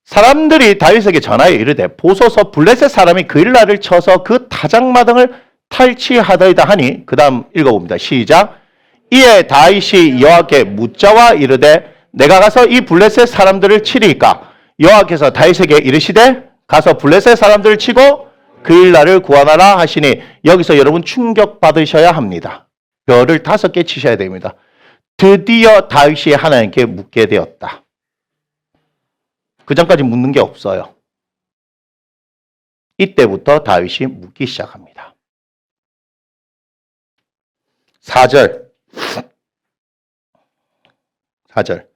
사람들이 다윗에게 전하여 이르되 보소서 블레셋 사람이 그일라를 쳐서 그 타작마당을 탈취하더이다 하니 그 다음 읽어봅니다. 시작. 이에 다윗이 여호와께 묻자와 이르되 내가 가서 이 블레셋 사람들을 치리이까? 여호와께서 다윗에게 이르시되 가서 블레셋 사람들을 치고 그일라를 구원하라 하시니 여기서 여러분 충격받으셔야 합니다. 별을 5개 치셔야 됩니다. 드디어 다윗이 하나님께 묻게 되었다. 그 전까지 묻는 게 없어요. 이때부터 다윗이 묻기 시작합니다. 4절. 4절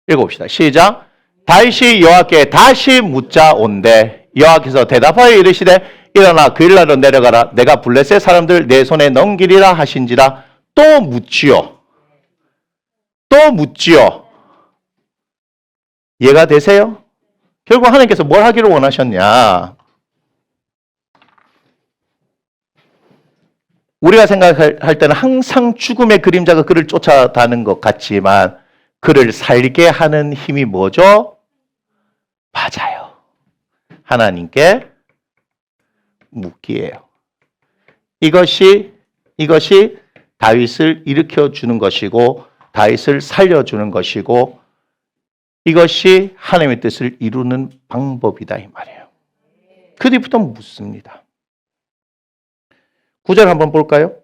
읽어봅시다. 시작. 다윗이 여호와께 다시 묻자 온대 여호와께서 대답하여 이르시되 일어나 그 일나로 내려가라 내가 블레셋 사람들 내 손에 넘기리라 하신지라. 또 묻지요. 또 묻지요. 이해가 되세요? 결국 하나님께서 뭘 하기를 원하셨냐? 우리가 생각할 때는 항상 죽음의 그림자가 그를 쫓아다는 것 같지만 그를 살게 하는 힘이 뭐죠? 맞아요. 하나님께 묻기예요. 이것이 다윗을 일으켜 주는 것이고 다윗을 살려주는 것이고 이것이 하나님의 뜻을 이루는 방법이다 이 말이에요. 그 뒤부터 묻습니다. 9절 한번 볼까요?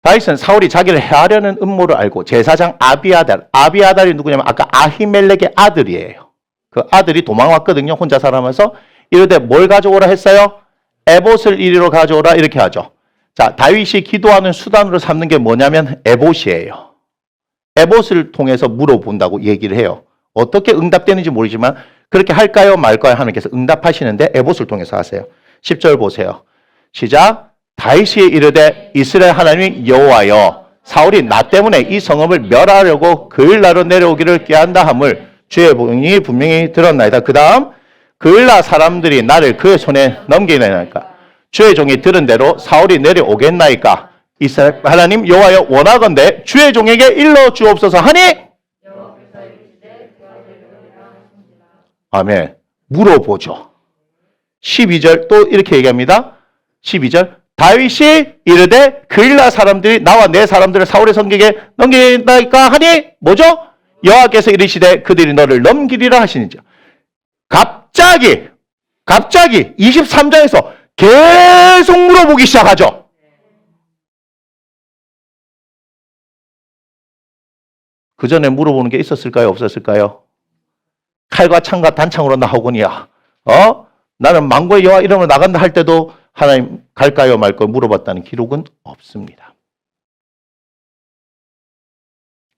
다윗은 사울이 자기를 해하려는 음모를 알고 제사장 아비아달이 누구냐면 아까 아히멜렉의 아들이에요. 그 아들이 도망왔거든요. 혼자 살아면서 이르되 뭘 가져오라 했어요? 에봇을 이리로 가져오라 이렇게 하죠. 자, 다윗이 기도하는 수단으로 삼는 게 뭐냐면 에봇이에요. 에봇을 통해서 물어본다고 얘기를 해요. 어떻게 응답되는지 모르지만 그렇게 할까요 말까요 하나님께서 응답하시는데 에봇을 통해서 하세요. 10절 보세요. 시작. 다윗이 이르되 이스라엘 하나님이 여호와여 사울이 나 때문에 이 성읍을 멸하려고 그일나로 내려오기를 꾀한다 함을 주의 보응이 분명히 들었나이다. 그 다음 그일나 사람들이 나를 그의 손에 넘기나이까 주의 종이 들은 대로 사울이 내려오겠나이까 이스라엘 하나님 여호와여 원하건대 주의 종에게 일러 주옵소서 하니 아멘. 물어보죠. 12절 또 이렇게 얘기합니다. 12절 다윗이 이르되 그일라 사람들이 나와 내 사람들을 사울의 손에게 넘긴다니까 하니 뭐죠? 여호와께서 이르시되 그들이 너를 넘기리라 하시는지. 갑자기 23장에서 계속 물어보기 시작하죠. 그 전에 물어보는 게 있었을까요? 없었을까요? 칼과 창과 단창으로 나오거니와 나는 만고의 여호와 이름으로 나간다 할 때도 하나님 갈까요 말까요 물어봤다는 기록은 없습니다.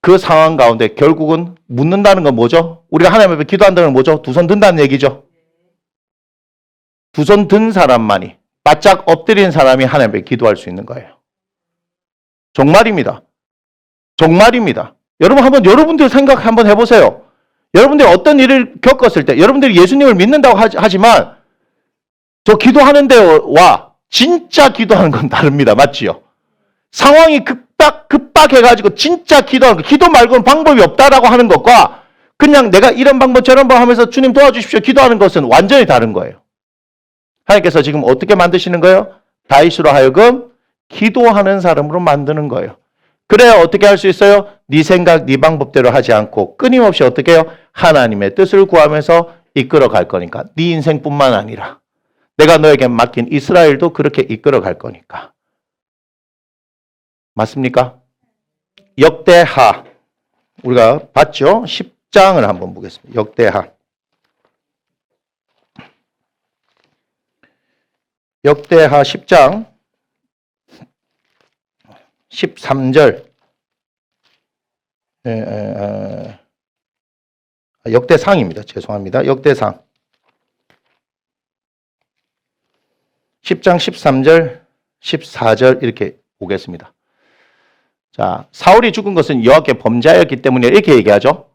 그 상황 가운데 결국은 묻는다는 건 뭐죠? 우리가 하나님 앞에 기도한다는 건 뭐죠? 두 손 든다는 얘기죠. 두 손 든 사람만이 바짝 엎드린 사람이 하나님 앞에 기도할 수 있는 거예요. 정말입니다. 정말입니다. 여러분 한번 여러분들 생각 한번 해보세요. 여러분들이 어떤 일을 겪었을 때 여러분들이 예수님을 믿는다고 하지만 저 기도하는 데와 진짜 기도하는 건 다릅니다. 맞지요? 상황이 급박해가지고 진짜 기도하는 거, 기도 말고는 방법이 없다라고 하는 것과 그냥 내가 이런 방법 저런 방법 하면서 주님 도와주십시오 기도하는 것은 완전히 다른 거예요. 하나님께서 지금 어떻게 만드시는 거예요? 다윗으로 하여금 기도하는 사람으로 만드는 거예요. 그래야 어떻게 할 수 있어요? 네 생각, 네 방법대로 하지 않고 끊임없이 어떻게 해요? 하나님의 뜻을 구하면서 이끌어 갈 거니까. 네 인생뿐만 아니라 내가 너에게 맡긴 이스라엘도 그렇게 이끌어 갈 거니까. 맞습니까? 역대하 우리가 봤죠? 10장을 한번 보겠습니다. 역대하 10장 13절 역대상입니다. 죄송합니다. 역대상 10장 13절 14절 이렇게 보겠습니다. 자, 사울이 죽은 것은 여호와께 범죄하였기 때문에 이렇게 얘기하죠.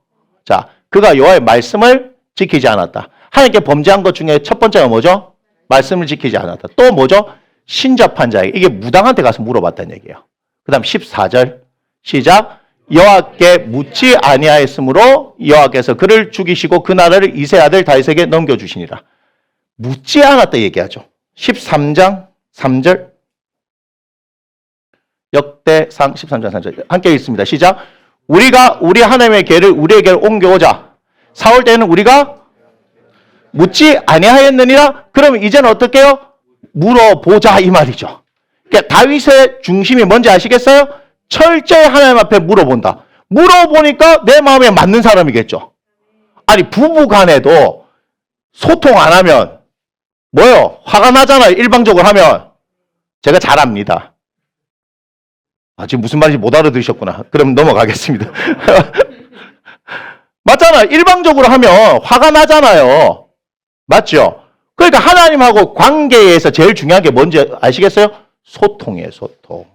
자, 그가 여호와의 말씀을 지키지 않았다. 하나님께 범죄한 것 중에 첫 번째가 뭐죠? 말씀을 지키지 않았다. 또 뭐죠? 신접한 자에게. 이게 무당한테 가서 물어봤다는 얘기예요. 그 다음 14절 시작. 여호와께 묻지 아니하였으므로 여호와께서 그를 죽이시고 그 나라를 이세 아들 다윗에게 넘겨주시니라. 묻지 않았다 얘기하죠. 13장 3절 역대상 13장 3절 함께 읽습니다. 시작. 우리가 우리 하나님의 계를 우리에게 옮겨오자. 사울 때는 우리가 묻지 아니하였느니라. 그러면 이제는 어떻게 해요? 물어보자 이 말이죠. 그러니까 다윗의 중심이 뭔지 아시겠어요? 철저히 하나님 앞에 물어본다. 물어보니까 내 마음에 맞는 사람이겠죠. 아니 부부 간에도 소통 안 하면 뭐요? 화가 나잖아요. 일방적으로 하면. 제가 잘 압니다. 지금 무슨 말인지 못 알아들으셨구나. 그럼 넘어가겠습니다. 맞잖아. 일방적으로 하면 화가 나잖아요. 맞죠? 그러니까 하나님하고 관계에서 제일 중요한 게 뭔지 아시겠어요? 소통이에요, 소통.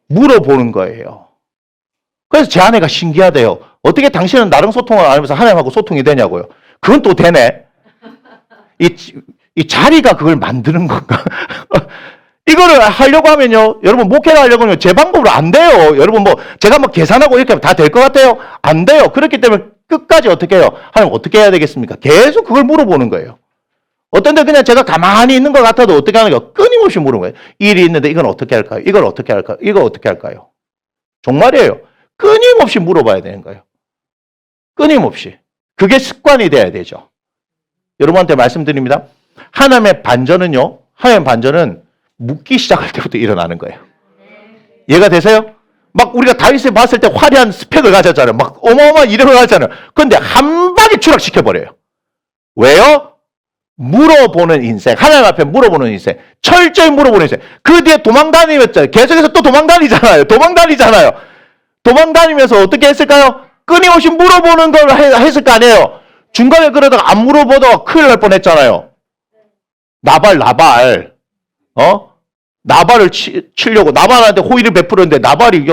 물어보는 거예요. 그래서 제 아내가 신기하대요. 어떻게 당신은 나랑 소통을 안 하면서 하나님하고 소통이 되냐고요. 그건 또 되네. 이 자리가 그걸 만드는 건가? 이거를 하려고 하면요, 여러분 목회를 하려고 하면 제 방법으로 안 돼요. 여러분 뭐 제가 뭐 계산하고 이렇게 하면 다 될 것 같아요? 안 돼요. 그렇기 때문에 끝까지 어떻게 해요? 하나님 어떻게 해야 되겠습니까? 계속 그걸 물어보는 거예요. 어떤 데 그냥 제가 가만히 있는 것 같아도 어떻게 하는 거예요? 끊임없이 물어보는 거예요. 일이 있는데 이건 어떻게 할까요? 이걸 어떻게 할까요? 이걸 어떻게 할까요? 정말이에요. 끊임없이 물어봐야 되는 거예요. 끊임없이. 그게 습관이 돼야 되죠. 여러분한테 말씀드립니다. 하나님의 반전은요, 하나님의 반전은 묻기 시작할 때부터 일어나는 거예요. 이해가 되세요? 막 우리가 다윗을 봤을 때 화려한 스펙을 가졌잖아요. 막 어마어마한 이력을 가졌잖아요. 그런데 한 방에 추락시켜버려요. 왜요? 물어보는 인생. 하나님 앞에 물어보는 인생. 철저히 물어보는 인생. 그 뒤에 도망다니면서 계속해서 또 도망다니잖아요. 도망다니면서 어떻게 했을까요? 끊임없이 물어보는 걸 했을 거 아니에요. 중간에 그러다가 안 물어보다가 큰일 날 뻔했잖아요. 나발을 치려고 나발한테 호의를 베풀었는데 나발이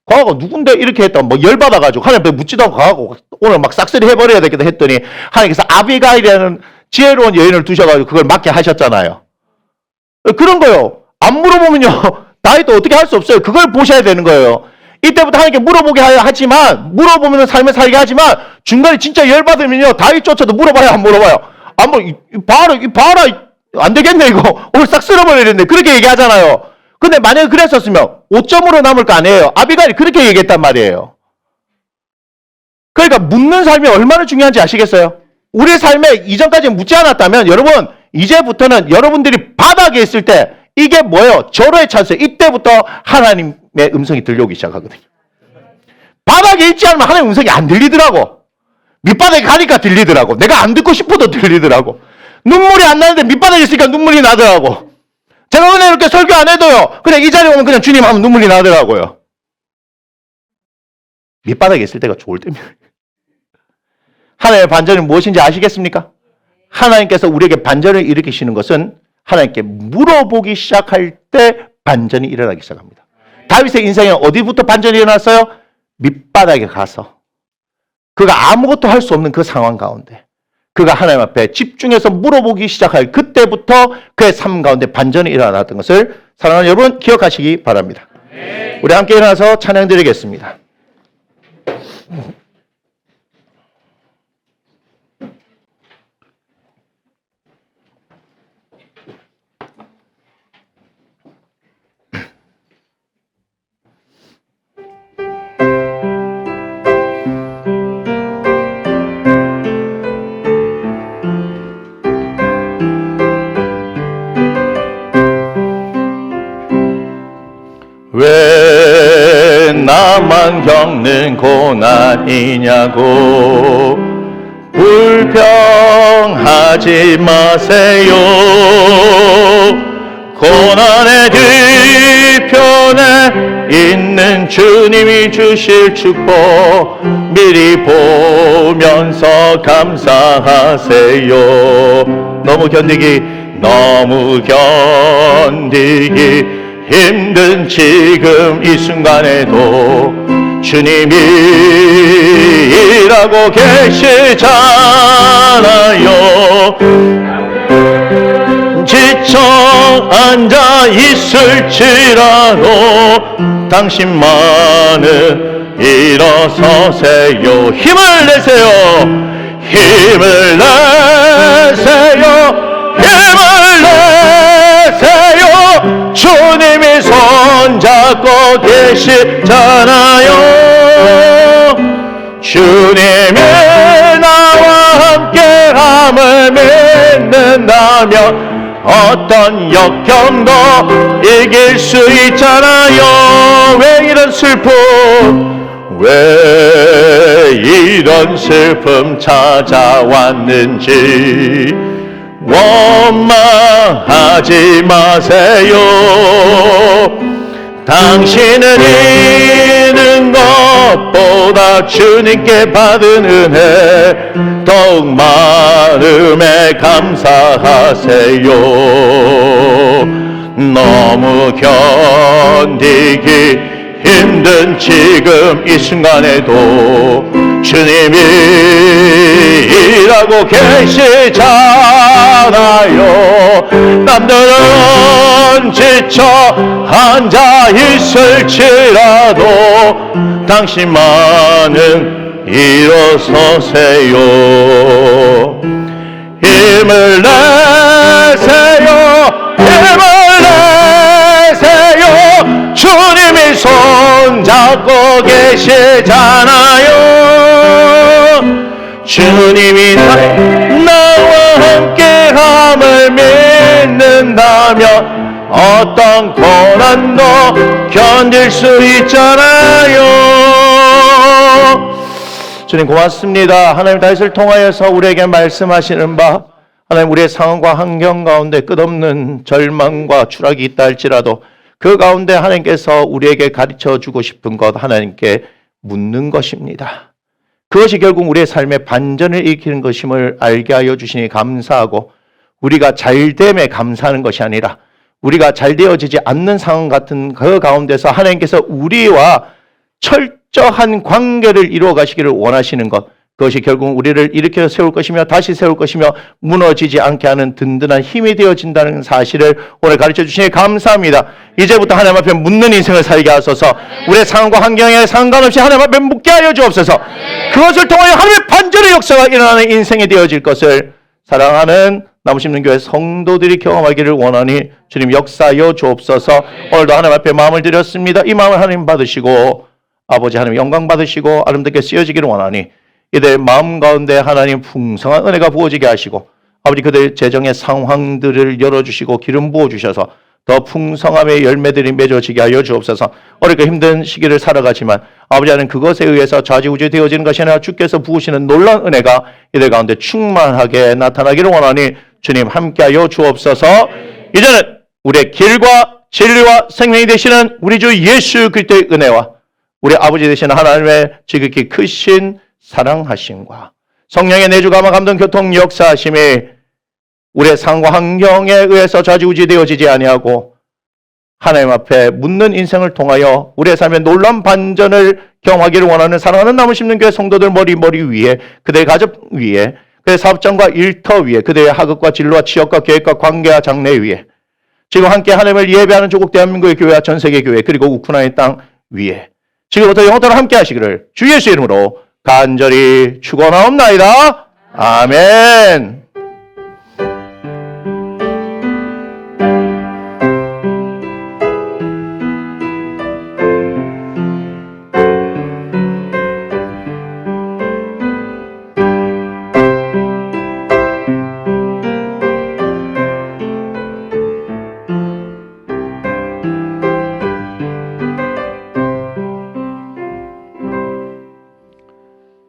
과거가 누군데 이렇게 했다 뭐 열받아가지고 하나님 앞에 묻지도 않고 가고 오늘 막 싹쓸이 해버려야 되겠다 했더니 하나님께서 아비가일이라는 지혜로운 여인을 두셔가지고 그걸 맡게 하셨잖아요. 그런 거요. 안 물어보면요 다윗도 어떻게 할 수 없어요. 그걸 보셔야 되는 거예요. 이때부터 하나님께 물어보게 하지만 물어보면 삶을 살게 하지만 중간에 진짜 열받으면요 다윗조차도 물어봐야 안 물어봐요. 봐라 안 되겠네 이거 오늘 싹 쓸어버리겠네 그렇게 얘기하잖아요. 근데 만약에 그랬었으면 5점으로 남을 거 아니에요. 아비가일이 그렇게 얘기했단 말이에요. 그러니까 묻는 삶이 얼마나 중요한지 아시겠어요? 우리 삶에 이전까지 묻지 않았다면 여러분 이제부터는 여러분들이 바닥에 있을 때 이게 뭐예요? 절호의 찬스. 이때부터 하나님의 음성이 들려오기 시작하거든요. 바닥에 있지 않으면 하나님의 음성이 안 들리더라고. 밑바닥에 가니까 들리더라고. 내가 안 듣고 싶어도 들리더라고. 눈물이 안 나는데 밑바닥에 있으니까 눈물이 나더라고. 제가 오늘 이렇게 설교 안 해도요. 그냥 이 자리에 오면 그냥 주님 하면 눈물이 나더라고요. 밑바닥에 있을 때가 좋을 때입니다. 하나님의 반전이 무엇인지 아시겠습니까? 하나님께서 우리에게 반전을 일으키시는 것은 하나님께 물어보기 시작할 때 반전이 일어나기 시작합니다. 다윗의 인생에 어디부터 반전이 일어났어요? 밑바닥에 가서 그가 아무것도 할 수 없는 그 상황 가운데 그가 하나님 앞에 집중해서 물어보기 시작할 그때부터 그의 삶 가운데 반전이 일어났던 것을 사랑하는 여러분 기억하시기 바랍니다. 우리 함께 일어나서 찬양 드리겠습니다. 왜 나만 겪는 고난이냐고 불평하지 마세요. 고난의 뒤편에 있는 주님이 주실 축복 미리 보면서 감사하세요. 너무 견디기 힘든 지금 이 순간에도 주님이 일하고 계시잖아요. 지쳐 앉아 있을지라도 당신만은 일어서세요. 힘을 내세요. 힘을 내세요. 주님이 손잡고 계시잖아요. 주님이 나와 함께함을 믿는다면 어떤 역경도 이길 수 있잖아요. 왜 이런 슬픔 찾아왔는지 원망하지 마세요. 당신은 있는 것보다 주님께 받은 은혜 더욱 마음에 감사하세요. 너무 견디기 힘든 지금 이 순간에도 주님이 일하고 계시잖아요. 남들은 지쳐 앉아 있을지라도 당신만은 일어서세요. 힘을 내세요. 힘을 내세요. 주님이 손잡고 계시잖아요. 주님이 나와 함께함을 믿는다면 어떤 고난도 견딜 수 있잖아요. 주님 고맙습니다. 하나님 다윗을 통하여서 우리에게 말씀하시는 바, 하나님 우리의 상황과 환경 가운데 끝없는 절망과 추락이 있다 할지라도 그 가운데 하나님께서 우리에게 가르쳐 주고 싶은 것 하나님께 묻는 것입니다. 그것이 결국 우리의 삶의 반전을 일으키는 것임을 알게 하여 주시니 감사하고, 우리가 잘됨에 감사하는 것이 아니라 우리가 잘 되어지지 않는 상황 같은 그 가운데서 하나님께서 우리와 철저한 관계를 이루어 가시기를 원하시는 것, 그것이 결국 우리를 일으켜 세울 것이며 다시 세울 것이며 무너지지 않게 하는 든든한 힘이 되어진다는 사실을 오늘 가르쳐 주시니 감사합니다. 이제부터 하나님 앞에 묻는 인생을 살게 하소서. 우리의 상황과 환경에 상관없이 하나님 앞에 묻게 하여 주옵소서. 그것을 통하여 하나님의 반전의 역사가 일어나는 인생이 되어질 것을 사랑하는 나무심는 교회 성도들이 경험하기를 원하니 주님 역사하여 주옵소서. 오늘도 하나님 앞에 마음을 드렸습니다. 이 마음을 하나님 받으시고 아버지 하나님 영광 받으시고 아름답게 쓰여지기를 원하니 이들 마음 가운데 하나님 풍성한 은혜가 부어지게 하시고 아버지 그들 재정의 상황들을 열어주시고 기름 부어주셔서 더 풍성함의 열매들이 맺어지게 하여 주옵소서. 어렵고 힘든 시기를 살아가지만 아버지 하나님 그것에 의해서 좌지우지 되어지는 것이 아니라 주께서 부으시는 놀라운 은혜가 이들 가운데 충만하게 나타나기를 원하니 주님 함께하여 주옵소서. 이제는 우리의 길과 진리와 생명이 되시는 우리 주 예수 그리스도의 은혜와 우리 아버지 되시는 하나님의 지극히 크신 사랑하심과 성령의 내주 감화 감동 교통 역사하심이 우리의 상황과 환경에 의해서 좌지우지 되어지지 아니하고 하나님 앞에 묻는 인생을 통하여 우리의 삶의 놀라운 반전을 경험하기를 원하는 사랑하는 나무심는 교회 성도들 머리 위에, 그들의 가족 위에, 그들의 사업장과 일터 위에, 그들의 학업과 진로와 취업과 계획과 관계와 장래 위에, 지금 함께 하나님을 예배하는 조국 대한민국의 교회와 전세계 교회 그리고 우크라이나 땅 위에 지금부터 영원토록 함께 하시기를 주 예수 이름으로 간절히 축원하옵나이다. 아멘.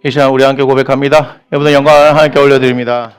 이 시간 우리 함께 고백합니다. 여러분의 영광을 하나님께 올려드립니다.